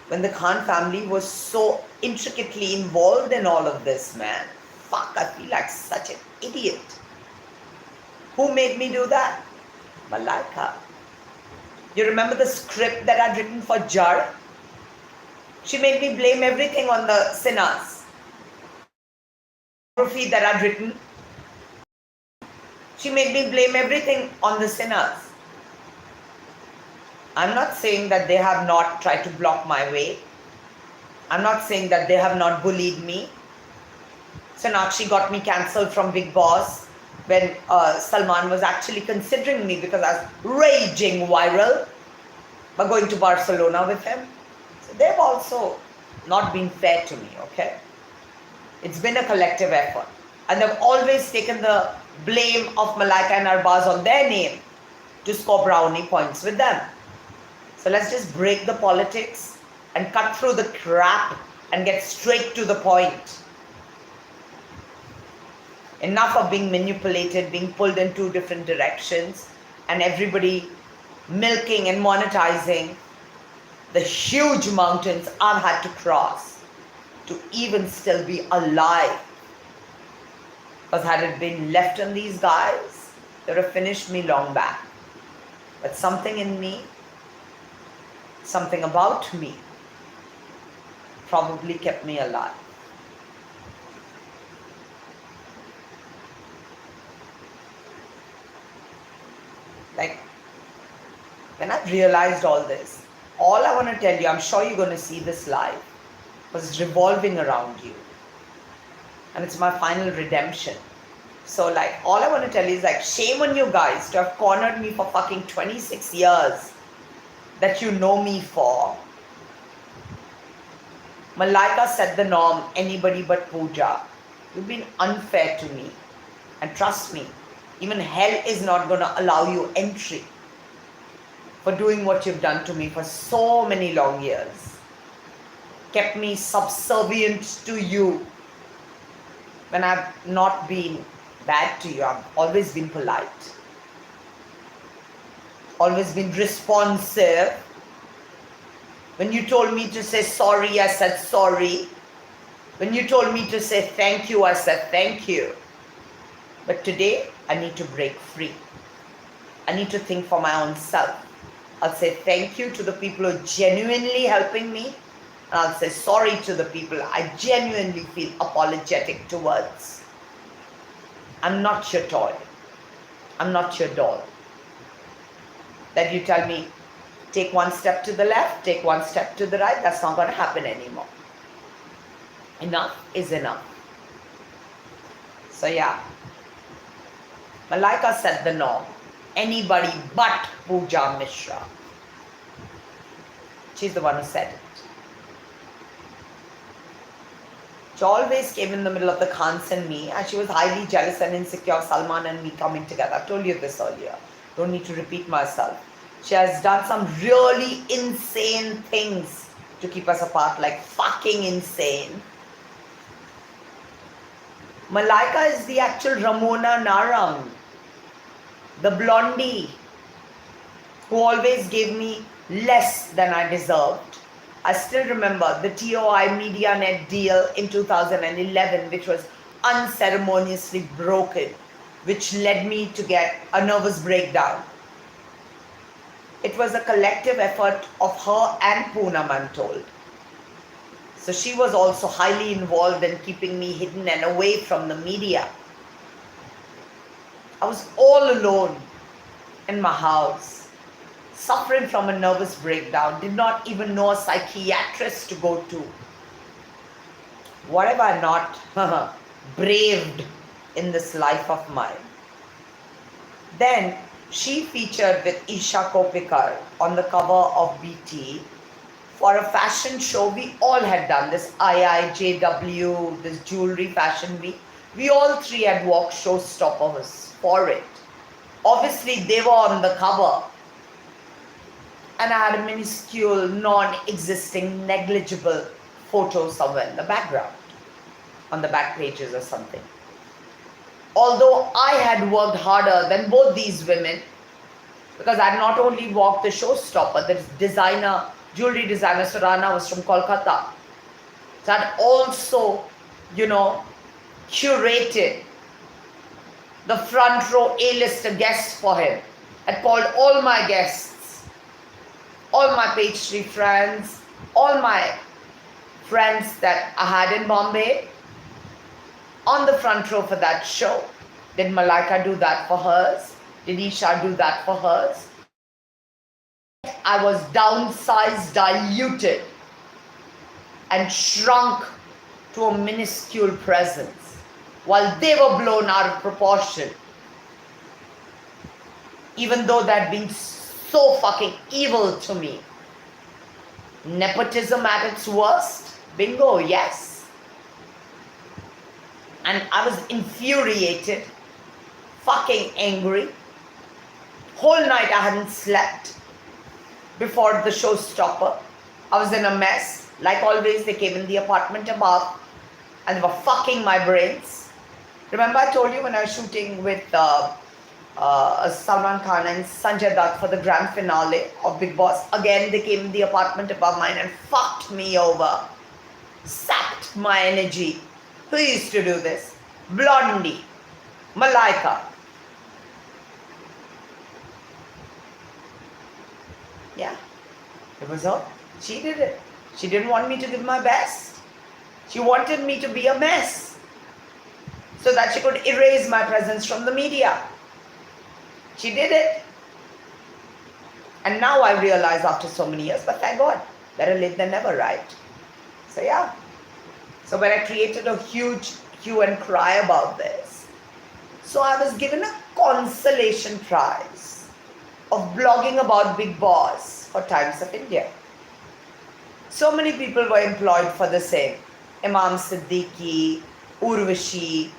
when the Khan family was so intricately involved in all of this, man. fuck, I feel like such an idiot. Who made me do that? Malaika. You remember the script that I'd written for Jar? She made me blame everything on the sinners. Choreography that I'd written, she made me blame everything on the sinners. I'm not saying that they have not tried to block my way. I'm not saying that they have not bullied me. Sonakshi got me cancelled from Big Boss when Salman was actually considering me because I was raging viral by going to Barcelona with him. So they've also not been fair to me, okay? It's been a collective effort. And they've always taken the blame of Malaika and Arbaz on their name to score brownie points with them. So let's just break the politics and cut through the crap and get straight to the point. Enough of being manipulated, being pulled in two different directions, and everybody milking and monetizing the huge mountains I've had to cross to even still be alive. Because had it been left on these guys, they would have finished me long back. But something in me, something about me, probably kept me alive. Like, when I realized all this, all I want to tell you, I'm sure you're going to see this live, was revolving around you. And it's my final redemption. So like, all I want to tell you is like, shame on you guys to have cornered me for fucking 26 years that you know me for. Malaika set the norm, anybody but Pooja. You've been unfair to me. And trust me, even hell is not going to allow you entry for doing what you've done to me for so many long years. Kept me subservient to you when I've not been bad to you. I've always been polite. Always been responsive. When you told me to say sorry, I said sorry. When you told me to say thank you, I said thank you. But today, I need to break free. I need to think for my own self. I'll say thank you to the people who are genuinely helping me. And I'll say sorry to the people I genuinely feel apologetic towards. I'm not your toy. I'm not your doll. That you tell me, take one step to the left, take one step to the right, that's not going to happen anymore. Enough is enough. So yeah, Malaika set the norm. Anybody but Pooja Misra. She's the one who said it. She always came in the middle of the Khans and me, and she was highly jealous and insecure of Salman and me coming together. I've told you this earlier. Don't need to repeat myself. She has done some really insane things to keep us apart, like fucking insane. Malaika is the actual Ramona Narang, the blondie, who always gave me less than I deserved. I still remember the TOI MediaNet deal in 2011, which was unceremoniously broken, which led me to get a nervous breakdown. It was a collective effort of her and Poonam, I'm told. So she was also highly involved in keeping me hidden and away from the media. I was all alone in my house, suffering from a nervous breakdown, did not even know a psychiatrist to go to. What have I not braved in this life of mine? Then she featured with Isha Kopikar on the cover of BT for a fashion show we all had done, this IIJW, this jewelry fashion week. We all three had walked showstoppers for it. Obviously, they were on the cover. And I had a minuscule, non-existing, negligible photo somewhere in the background, on the back pages or something. Although I had worked harder than both these women, because I had not only walked the showstopper, the designer, jewelry designer Surana was from Kolkata. So I had also, curated the front row A-lister guests for him. Had called all my guests, all my page 3 friends, all my friends that I had in Bombay on the front row for that show. Did Malaika do that for hers? Did Isha do that for hers? I was downsized, diluted, and shrunk to a minuscule presence while they were blown out of proportion. Even though they'd been so fucking evil to me. Nepotism at its worst? Bingo, yes. And I was infuriated, fucking angry. Whole night I hadn't slept before the showstopper. I was in a mess. Like always, they came in the apartment above and they were fucking my brains. Remember I told you when I was shooting with Salman Khan and Sanjay Dutt for the grand finale of Big Boss. Again, they came in the apartment above mine and fucked me over. Sapped my energy. Who used to do this? Blondie. Malaika. Yeah. It was her. She did it. She didn't want me to give my best. She wanted me to be a mess so that she could erase my presence from the media. She did it. And now I realize after so many years, but thank God, better late than never, right? So yeah. So when I created a huge hue and cry about this, so I was given a consolation prize of blogging about Big Boss for Times of India. So many people were employed for the same. Imam Siddiqui, Urvashi,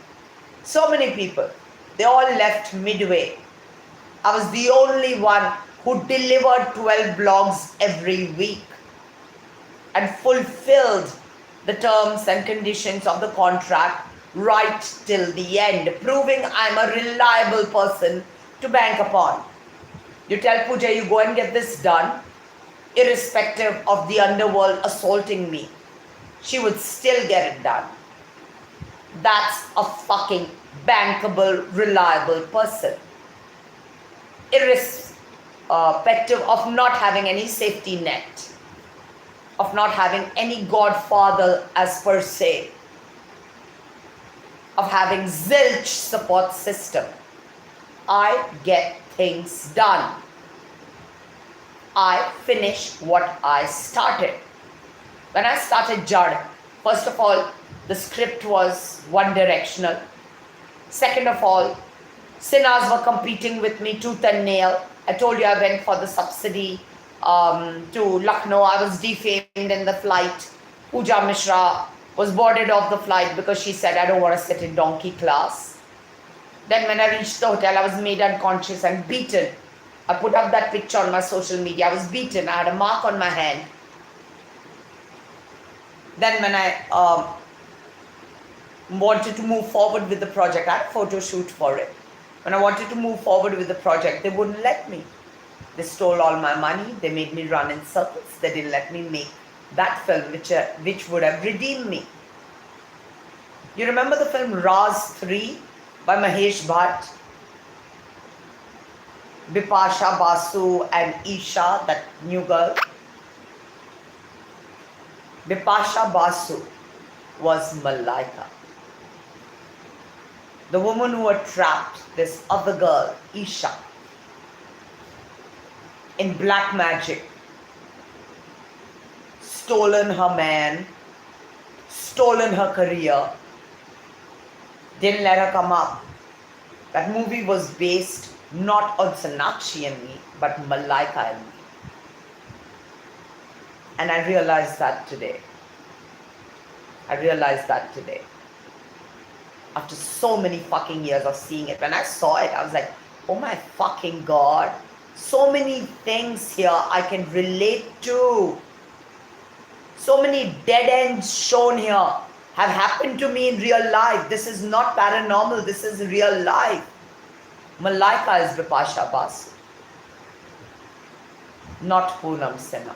so many people. They all left midway. I was the only one who delivered 12 blogs every week and fulfilled the terms and conditions of the contract right till the end, proving I'm a reliable person to bank upon. You tell Pooja, you go and get this done, irrespective of the underworld assaulting me, she would still get it done. That's a fucking bankable, reliable person. Irrespective of not having any safety net, of not having any godfather as per se, of having zilch support system. I get things done. I finish what I started. When I started Jud, first of all, the script was one directional. Second of all, Sinners were competing with me tooth and nail. I told you I went for the subsidy to Lucknow. I was defamed in the flight. Pooja Misra was boarded off the flight because she said, I don't want to sit in donkey class. Then when I reached the hotel, I was made unconscious and beaten. I put up that picture on my social media. I was beaten. I had a mark on my hand. Then when I wanted to move forward with the project, I had a photo shoot for it. When I wanted to move forward with the project, they wouldn't let me. They stole all my money. They made me run in circles. They didn't let me make that film, which would have redeemed me. You remember the film Raz 3 by Mahesh Bhatt? Bipasha Basu and Isha, that new girl. Bipasha Basu was Malaika. The woman who had trapped this other girl, Isha, in black magic, stolen her man, stolen her career, didn't let her come up. That movie was based not on Sonakshi and me, but Malaika and me. And I realized that today. After so many fucking years of seeing it. When I saw it, I was like, oh my fucking God. So many things here I can relate to. So many dead ends shown here have happened to me in real life. This is not paranormal. This is real life. Malaika is Bipasha Basu. Not Poonam Sinha.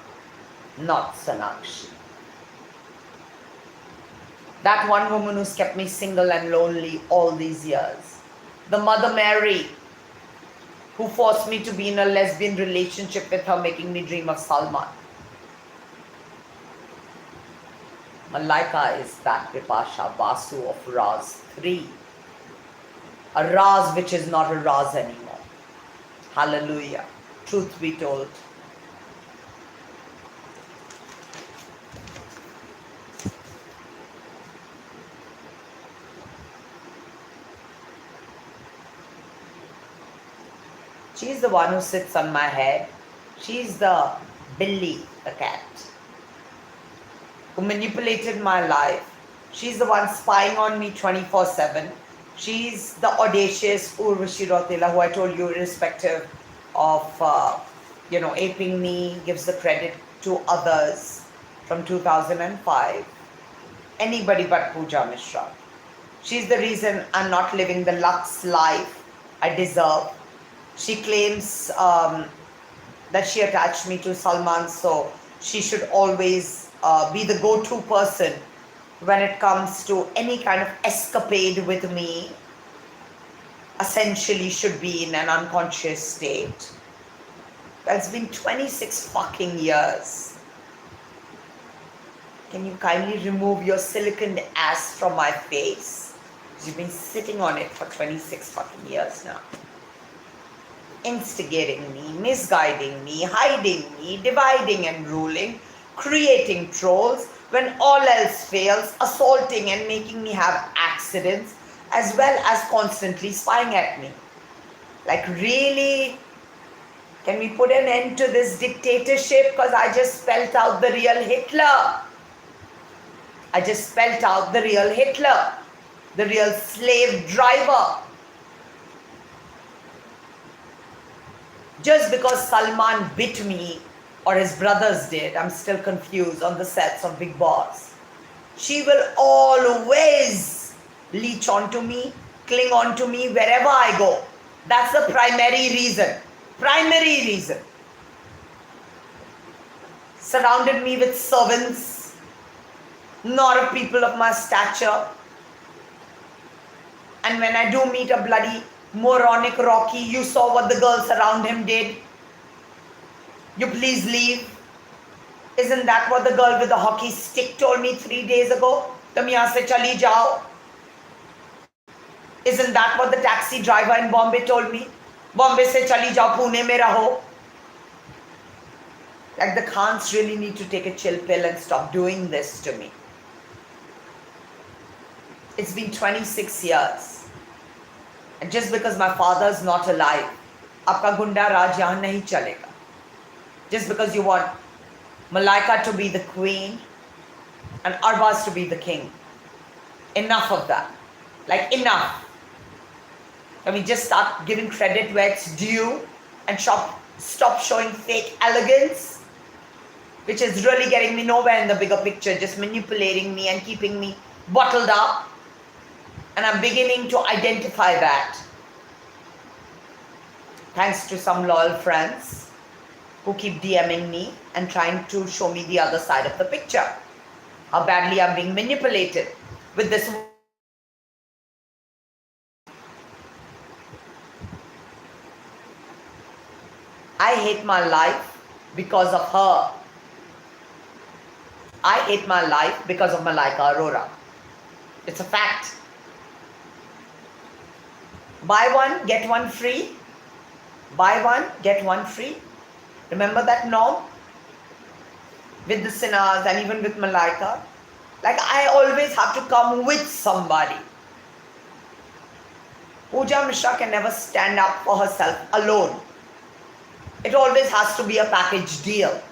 Not Sonakshi. That one woman who's kept me single and lonely all these years. The Mother Mary who forced me to be in a lesbian relationship with her, making me dream of Salman. Malaika is that Vipasha Basu of Raz 3. A Raz which is not a Raz anymore. Hallelujah. Truth be told. She's the one who sits on my head. She's the Billy, the cat, who manipulated my life. She's the one spying on me 24/7. She's the audacious Urvashi Rotela, who I told you, irrespective of, aping me, gives the credit to others from 2005. Anybody but Pooja Misra. She's the reason I'm not living the lux life I deserve. She claims that she attached me to Salman, so she should always be the go-to person when it comes to any kind of escapade with me. Essentially should be in an unconscious state. It's been 26 fucking years. Can you kindly remove your siliconed ass from my face? You've been sitting on it for 26 fucking years now. Instigating me, misguiding me, hiding me, dividing and ruling, creating trolls, when all else fails, assaulting and making me have accidents, as well as constantly spying at me. Like, really? Can we put an end to this dictatorship? Because I just spelt out the real Hitler. I just spelt out the real Hitler, the real slave driver. Just because Salman bit me, or his brothers did, I'm still confused, on the sets of Big Boss. She will always leech onto me, cling onto me wherever I go. That's the primary reason. Primary reason. Surrounded me with servants, not of people of my stature. And when I do meet a bloody moronic Rocky, you saw what the girls around him did. You please leave. Isn't that what the girl with the hockey stick told me 3 days ago? Tum yahan se chali jao. Isn't that what the taxi driver in Bombay told me? Bombay se chali jao, Pune mein raho. Like, the Khans really need to take a chill pill and stop doing this to me. It's been 26 years. And just because my father is not alive, aapka gunda raj yahan nahi chalega. Just because you want Malaika to be the queen and Arbaz to be the king. Enough of that. Like, enough. Can we just start giving credit where it's due and stop showing fake elegance, which is really getting me nowhere in the bigger picture, just manipulating me and keeping me bottled up. And I'm beginning to identify that. Thanks to some loyal friends who keep DMing me and trying to show me the other side of the picture. How badly I'm being manipulated with this. I hate my life because of her. I hate my life because of Malaika Arora. It's a fact. Buy one, get one free. Buy one, get one free. Remember that norm? With the Sinhas and even with Malaika. Like, I always have to come with somebody. Pooja Misra can never stand up for herself alone. It always has to be a package deal.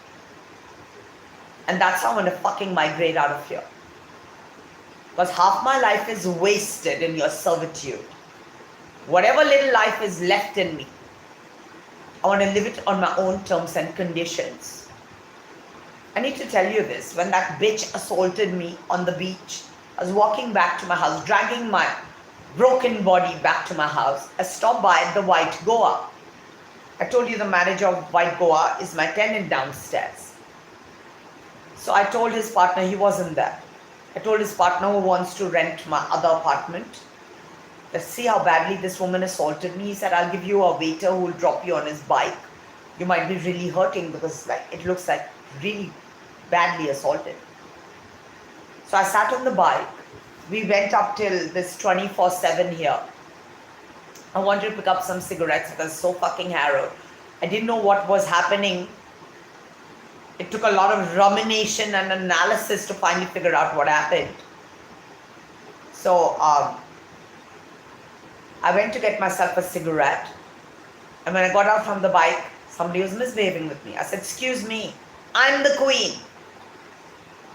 And that's how I'm going to fucking migrate out of here. Because half my life is wasted in your servitude. Whatever little life is left in me, I want to live it on my own terms and conditions. I need to tell you this. When that bitch assaulted me on the beach, I was walking back to my house, dragging my broken body back to my house. I stopped by the White Goa. I told you the manager of White Goa is my tenant downstairs. So I told his partner, he wasn't there. I told his partner who wants to rent my other apartment, let's see how badly this woman assaulted me. He said, I'll give you a waiter who will drop you on his bike. You might be really hurting because it looks like really badly assaulted. So I sat on the bike. We went up till this 24/7 here. I wanted to pick up some cigarettes because I was so fucking harrowed. I didn't know what was happening. It took a lot of rumination and analysis to finally figure out what happened. So I went to get myself a cigarette. And when I got out from the bike, somebody was misbehaving with me. I said, excuse me, I'm the queen.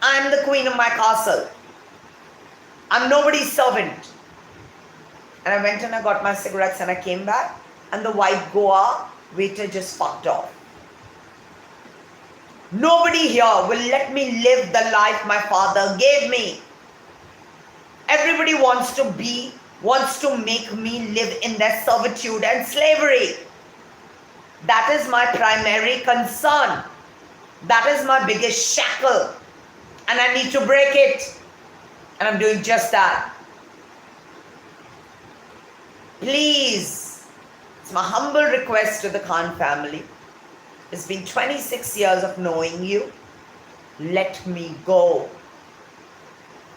I'm the queen of my castle. I'm nobody's servant. And I went and I got my cigarettes and I came back and the white Goa waiter just fucked off. Nobody here will let me live the life my father gave me. Everybody wants to make me live in their servitude and slavery. That is my primary concern. That is my biggest shackle. And I need to break it. And I'm doing just that. Please, it's my humble request to the Khan family. It's been 26 years of knowing you. Let me go.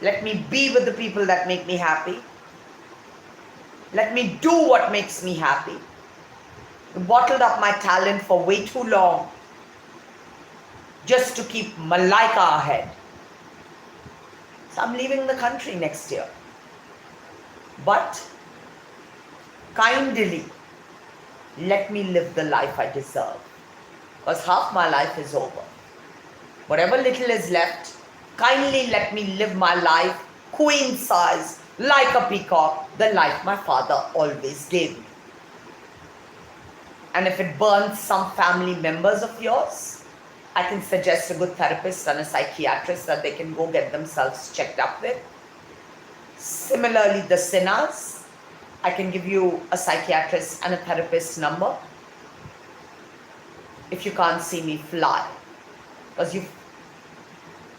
Let me be with the people that make me happy. Let me do what makes me happy. You bottled up my talent for way too long just to keep Malaika ahead. So I'm leaving the country next year. But kindly let me live the life I deserve. Because half my life is over. Whatever little is left, kindly let me live my life queen size, like a peacock, the life my father always gave me. And if it burns some family members of yours, I can suggest a good therapist and a psychiatrist that they can go get themselves checked up with. Similarly, the sinners, I can give you a psychiatrist and a therapist's number. If you can't see me fly, because you've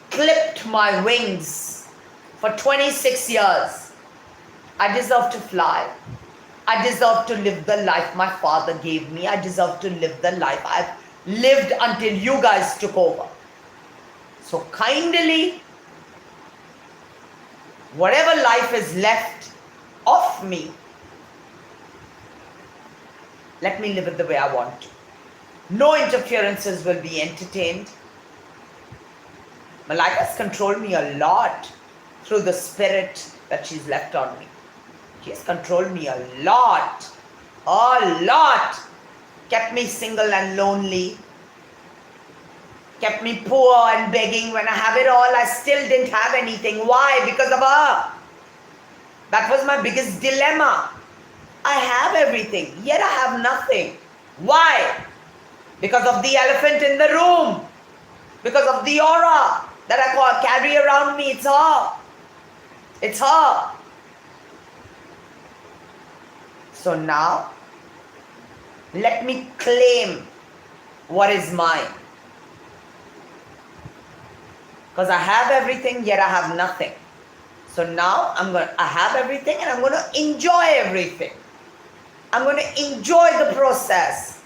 clipped my wings for 26 years. I deserve to fly. I deserve to live the life my father gave me. I deserve to live the life I've lived until you guys took over. So kindly, whatever life is left of me, let me live it the way I want to. No interferences will be entertained. Malaika's controlled me a lot through the spirit that she's left on me. She has controlled me a lot. Kept me single and lonely. Kept me poor and begging. When I have it all, I still didn't have anything. Why? Because of her. That was my biggest dilemma. I have everything, yet I have nothing. Why? Because of the elephant in the room. Because of the aura that I carry around me. It's her. It's her. So now, let me claim what is mine. Because I have everything, yet I have nothing. So now I have everything and I'm going to enjoy everything. I'm going to enjoy the process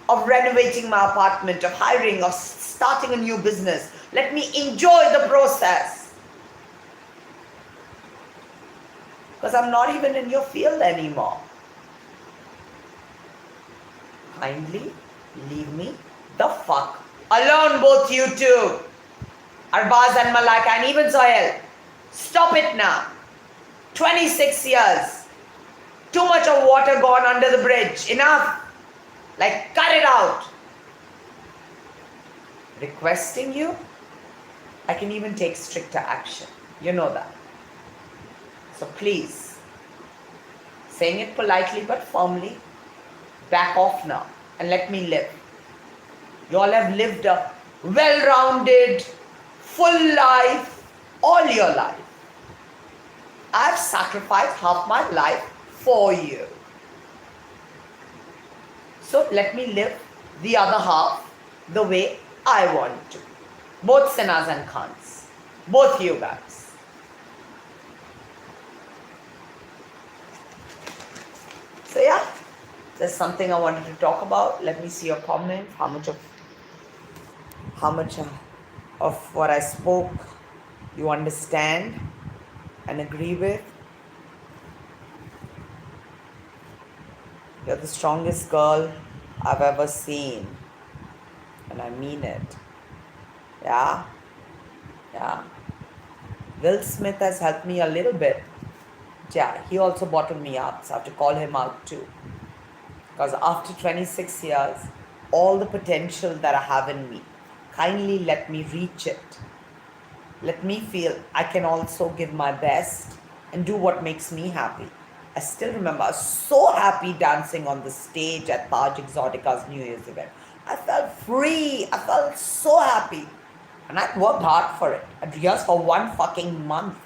of renovating my apartment, of hiring, of starting a new business. Let me enjoy the process. Because I'm not even in your field anymore. Kindly leave me the fuck alone, both you two. Arbaz and Malaika and even Sohail. Stop it now. 26 years. Too much of water gone under the bridge. Enough. Like, cut it out. Requesting you, I can even take stricter action. You know that. So please, saying it politely but firmly, back off now and let me live. You all have lived a well-rounded, full life, all your life. I've sacrificed half my life for you. So let me live the other half the way I want to. Both Sinas and Khans. Both you guys. So yeah, there's something I wanted to talk about. Let me see your comments. How much of what I spoke you understand and agree with. You're the strongest girl I've ever seen, and I mean it. Yeah, yeah. Will Smith has helped me a little bit. Yeah, he also bottled me up, so I have to call him out too. Because after 26 years, all the potential that I have in me, kindly let me reach it. Let me feel I can also give my best and do what makes me happy. I still remember I was so happy dancing on the stage at Taj Exotica's New Year's event. I felt free. I felt so happy. And I worked hard for it. I rehearsed for one fucking month.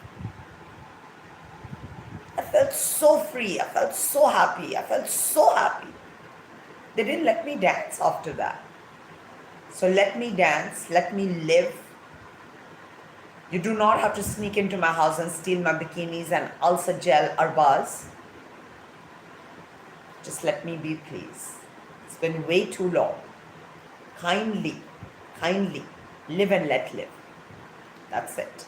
I felt so free. I felt so happy. I felt so happy. They didn't let me dance after that. So let me dance. Let me live. You do not have to sneak into my house and steal my bikinis and ulcer gel arbas. Just let me be, please. It's been way too long. Kindly, kindly live and let live. That's it.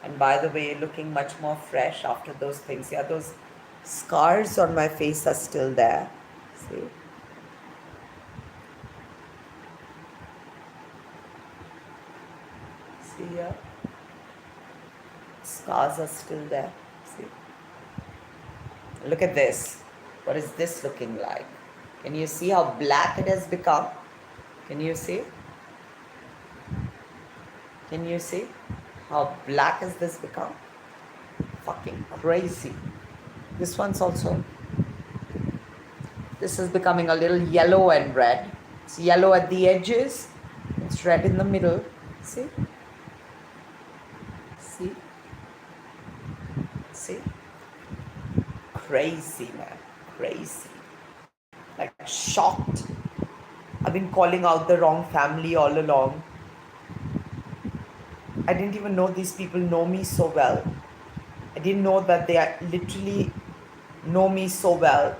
And by the way, looking much more fresh after those things. Yeah, those scars on my face are still there. See? See here? Scars are still there. See? Look at this. What is this looking like? Can you see how black it has become? Can you see? Can you see how black has this become? Fucking crazy. This one's also, this is becoming a little yellow and red. It's yellow at the edges. It's red in the middle. See? See? See? Crazy, man. Crazy. Like shocked. I've been calling out the wrong family all along. I didn't even know these people know me so well. I didn't know that they literally know me so well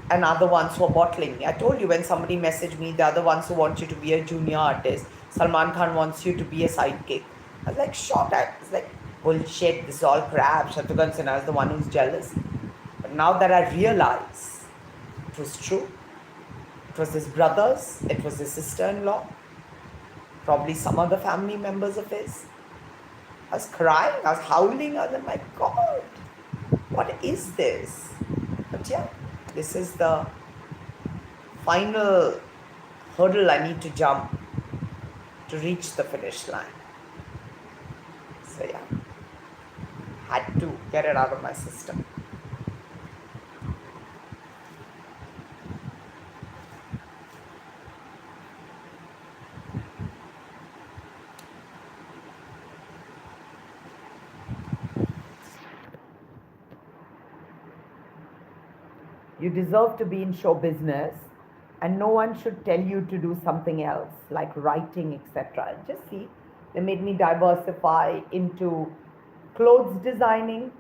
and are the ones who are bottling me. I told you when somebody messaged me, they're the ones who want you to be a junior artist. Salman Khan wants you to be a sidekick. I was like shocked. I was like, bullshit, this is all crap. Shatrughan Sinha is the one who's jealous. But now that I realize it was true, it was his brothers, it was his sister-in-law, probably some other family members of his. I was crying, I was howling, I was like, my God, what is this? But yeah, this is the final hurdle I need to jump to reach the finish line. So yeah, had to get it out of my system. You deserve to be in show business, and no one should tell you to do something else like writing, etc. Just see, they made me diversify into clothes designing.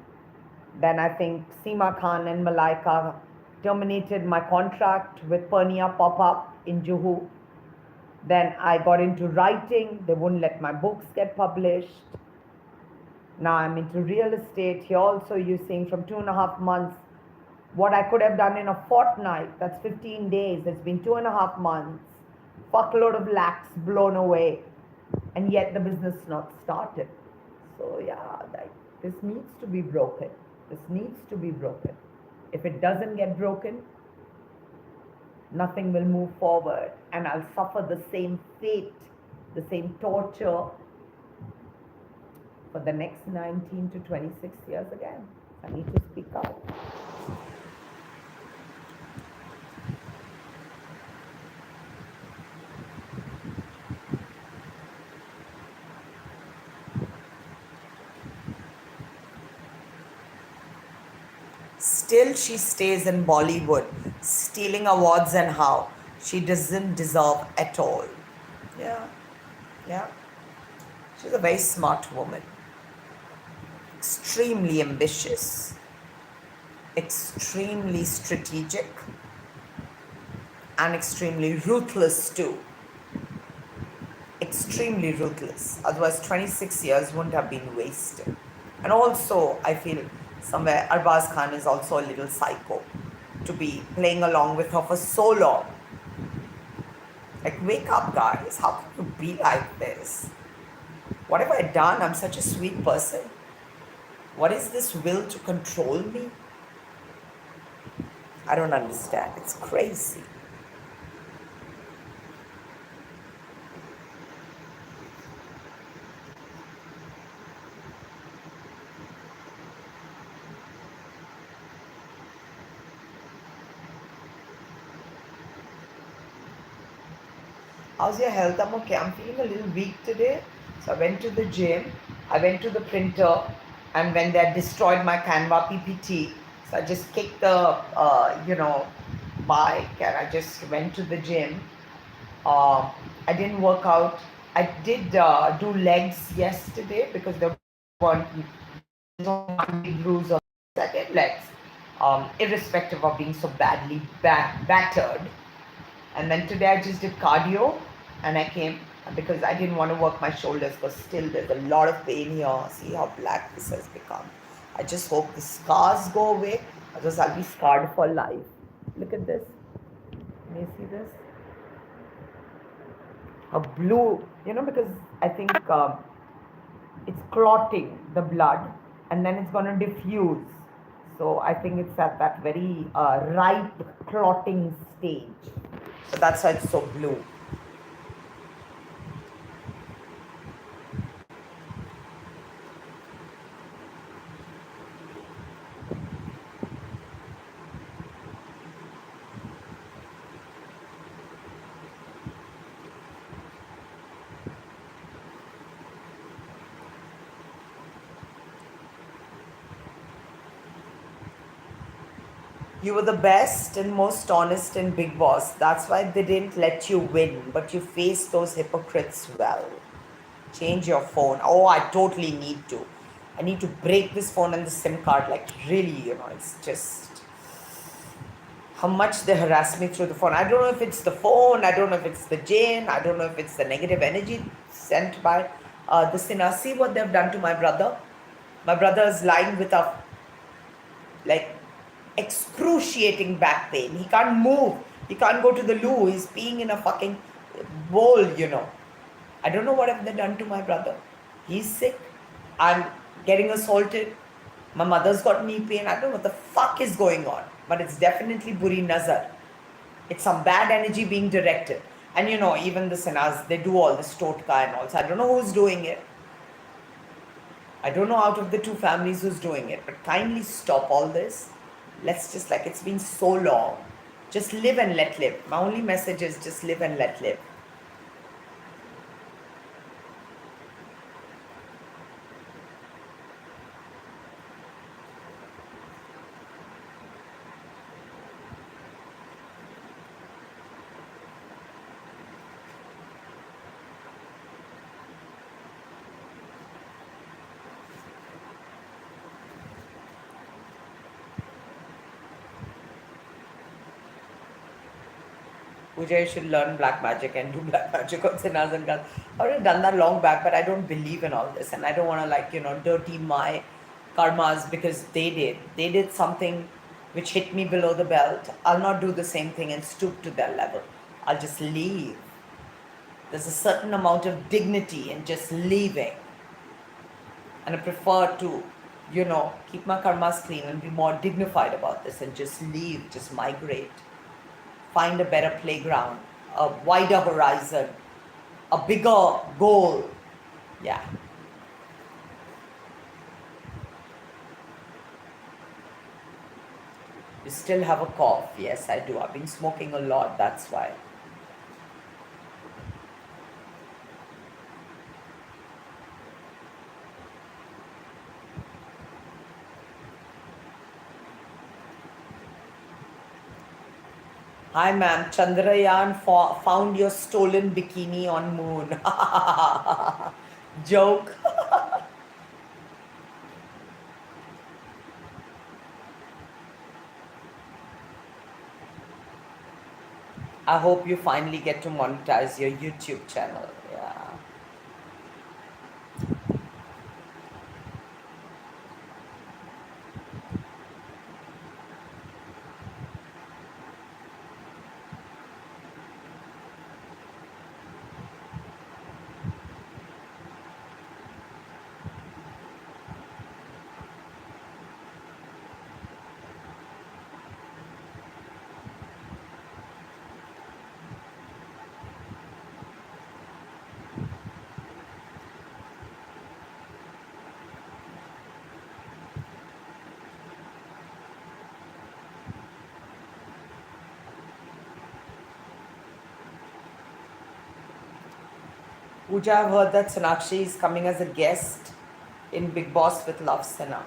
Then I think Seema Khan and Malaika terminated my contract with Pernia Pop Up in Juhu. Then I got into writing, they wouldn't let my books get published. Now I'm into real estate. Here also you're seeing from 2.5 months what I could have done in a fortnight. That's 15 days. It's been 2.5 months. Fuckload of lakhs blown away. And yet the business not started. So yeah, this needs to be broken. This needs to be broken. If it doesn't get broken, nothing will move forward. And I'll suffer the same fate, the same torture for the next 19 to 26 years again. I need to speak out. Still, she stays in Bollywood, stealing awards and how. She doesn't deserve at all. Yeah. Yeah. She's a very smart woman, extremely ambitious, extremely strategic, and extremely ruthless too. Extremely ruthless. Otherwise, 26 years wouldn't have been wasted. And also, I feel somewhere Arbaz Khan is also a little psycho to be playing along with her for so long. Like, wake up, guys. How can you be like this? What have I done? I'm such a sweet person. What is this will to control me? I don't understand. It's crazy. How's your health? I'm okay. I'm feeling a little weak today. So I went to the gym. I went to the printer. And when they had destroyed my Canva PPT, so I just kicked the, bike and I just went to the gym. I didn't work out. I did do legs yesterday because there weren't one big bruise on the second legs, irrespective of being so badly battered. And then today I just did cardio and I came because I didn't want to work my shoulders because still there's a lot of pain here. See how black this has become. I just hope the scars go away, otherwise I'll be scarred for life. Look at this. Can you see this? A blue, because I think it's clotting the blood and then it's going to diffuse. So I think it's at that very ripe clotting stage. So that's why it's so blue. You were the best and most honest and big boss. That's why they didn't let you win, but you faced those hypocrites well. Change your phone. Oh, I totally need to. I need to break this phone and the SIM card. Like, really, it's just how much they harass me through the phone. I don't know if it's the phone, I don't know if it's the jinn, I don't know if it's the negative energy sent by the sinner. See what they've done to my brother. My brother is lying with a like excruciating back pain. He can't move. He can't go to the loo. He's peeing in a fucking bowl. I don't know what have they done to my brother. He's sick. I'm getting assaulted. My mother's got knee pain. I don't know what the fuck is going on. But it's definitely Buri Nazar. It's some bad energy being directed. And even the Sinas, they do all this totka and all. So I don't know who's doing it. I don't know out of the two families who's doing it. But kindly stop all this. Let's just, like, it's been so long. Just live and let live. My only message is just live and let live. Pooja, you should learn black magic and do black magic on Sinas and Gas. I already done that long back, but I don't believe in all this. And I don't want to, dirty my karmas because they did. They did something which hit me below the belt. I'll not do the same thing and stoop to their level. I'll just leave. There's a certain amount of dignity in just leaving. And I prefer to, keep my karmas clean and be more dignified about this and just leave, just migrate. Find a better playground, a wider horizon, a bigger goal. Yeah. You still have a cough. Yes, I do. I've been smoking a lot, that's why. Hi, ma'am. Chandrayaan found your stolen bikini on moon. Joke. I hope you finally get to monetize your YouTube channel. Yeah. Pooja, I've heard that Sonakshi is coming as a guest in Big Boss with Love Sinha.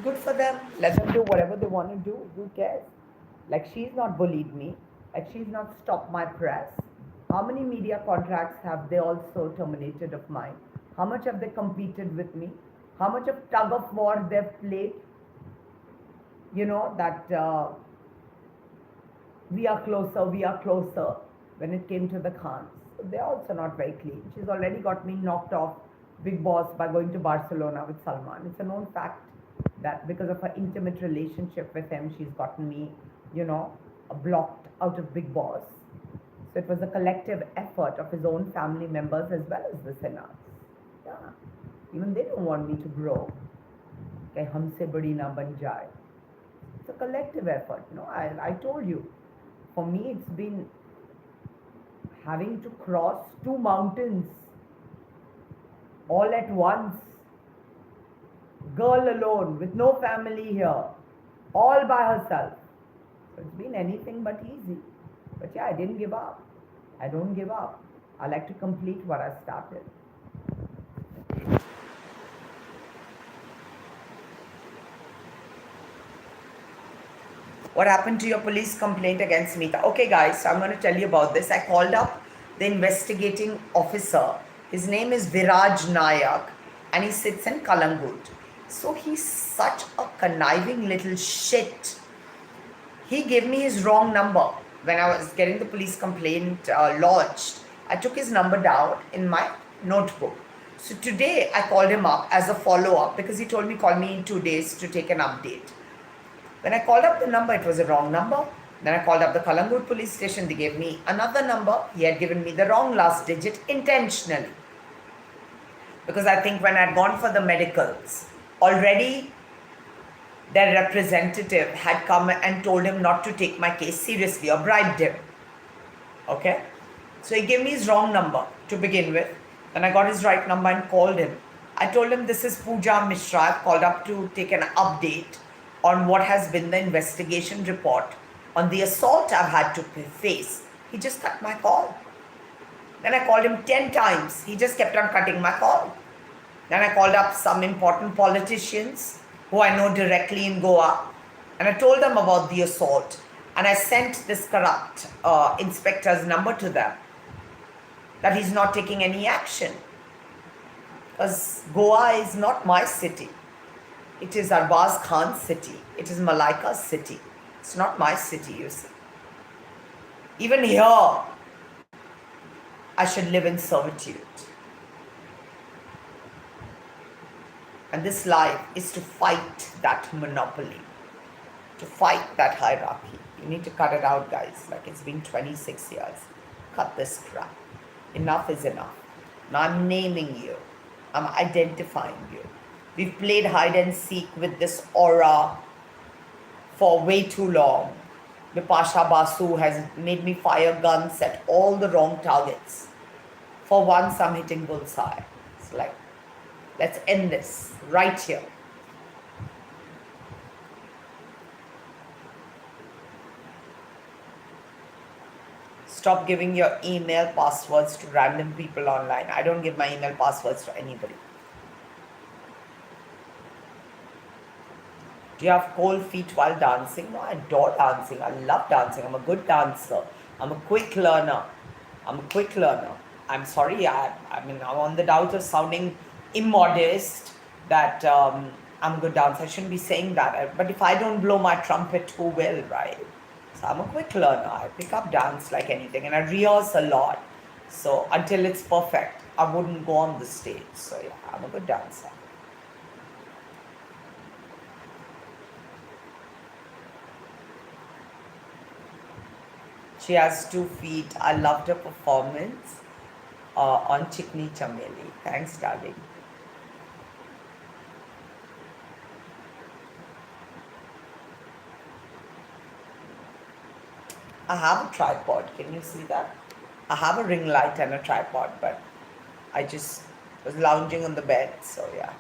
Good for them. Let them do whatever they want to do. Who cares? Like, she's not bullied me. Like, she's not stopped my press. How many media contracts have they also terminated of mine? How much have they competed with me? How much of tug of war they've played? You know, that we are closer when it came to the Khans. So they're also not very clean. She's already got me knocked off Big Boss by going to Barcelona with Salman. It's a known fact that because of her intimate relationship with him, she's gotten me, you know, blocked out of Big Boss. So it was a collective effort of his own family members as well as the Sinhas. Yeah. Even they don't want me to grow. कि हमसे बड़ी ना बन जाए. It's a collective effort. You know, I told you, for me it's been having to cross two mountains all at once. Girl alone with no family here, all by herself. So it's been anything but easy. But yeah, I didn't give up. I don't give up. I like to complete what I started. What happened to your police complaint against Meeta? Okay, guys, so I'm going to tell you about this. I called up the investigating officer. His name is Viraj Nayak, and he sits in Kalangut. So he's such a conniving little shit. He gave me his wrong number when I was getting the police complaint lodged. I took his number down in my notebook. So today I called him up as a follow-up because he told me call me in 2 days to take an update. When I called up the number, it was a wrong number. Then I called up the Kalangut police station. They gave me another number. He had given me the wrong last digit intentionally. Because I think when I'd gone for the medicals, already their representative had come and told him not to take my case seriously or bribed him. Okay? So he gave me his wrong number to begin with. Then I got his right number and called him. I told him this is Pooja Misra. I've called up to take an update on what has been the investigation report on the assault I've had to face. He just cut my call. Then I called him 10 times. He just kept on cutting my call. Then I called up some important politicians who I know directly in Goa, and I told them about the assault. And I sent this corrupt inspector's number to them, that he's not taking any action. Because Goa is not my city. It is Arbaz Khan's city. It is Malaika's city. It's not my city, you see. Even here, I should live in servitude. And this life is to fight that monopoly, to fight that hierarchy. You need to cut it out, guys. Like, it's been 26 years. Cut this crap. Enough is enough. Now I'm naming you. I'm identifying you. We've played hide and seek with this aura for way too long. Bipasha Basu has made me fire guns at all the wrong targets. For once, I'm hitting bullseye. It's like, let's end this right here. Stop giving your email passwords to random people online. I don't give my email passwords to anybody. Do you have cold feet while dancing? No, I adore dancing. I love dancing. I'm a good dancer. I'm a quick learner. I'm a quick learner. I'm sorry, I mean, I'm on the doubt of sounding immodest that I'm a good dancer. I shouldn't be saying that. But if I don't blow my trumpet, who will, right? So I'm a quick learner. I pick up dance like anything and I rehearse a lot. So until it's perfect, I wouldn't go on the stage. So yeah, I'm a good dancer. She has 2 feet. I loved her performance on Chikni Chameli. Thanks, darling. I have a tripod. Can you see that? I have a ring light and a tripod, but I just was lounging on the bed, so yeah.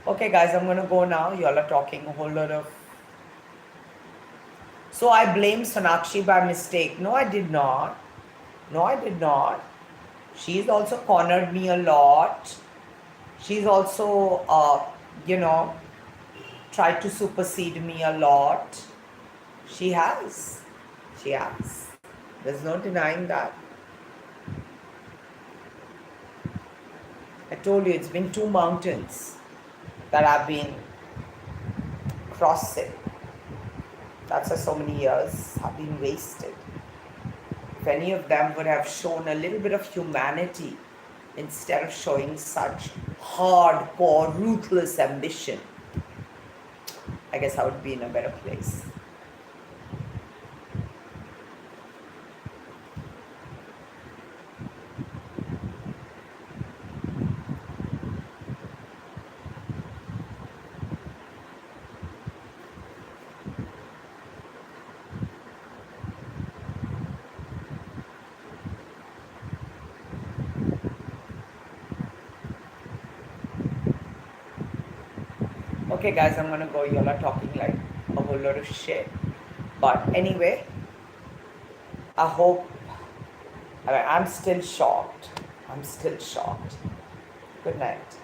Okay, guys, I'm gonna go now. Y'all are talking a whole lot of. So I blame Sonakshi by mistake. No, I did not. No, I did not. She's also cornered me a lot. She's also, you know, tried to supersede me a lot. She has. She has. There's no denying that. I told you it's been 2 mountains that I've been crossing. That's why so many years have been wasted. If any of them would have shown a little bit of humanity instead of showing such hardcore, ruthless ambition, I guess I would be in a better place. Okay, guys, I'm gonna go. Y'all are talking like a whole lot of shit. But anyway, I hope. I mean, I'm still shocked. I'm still shocked. Good night.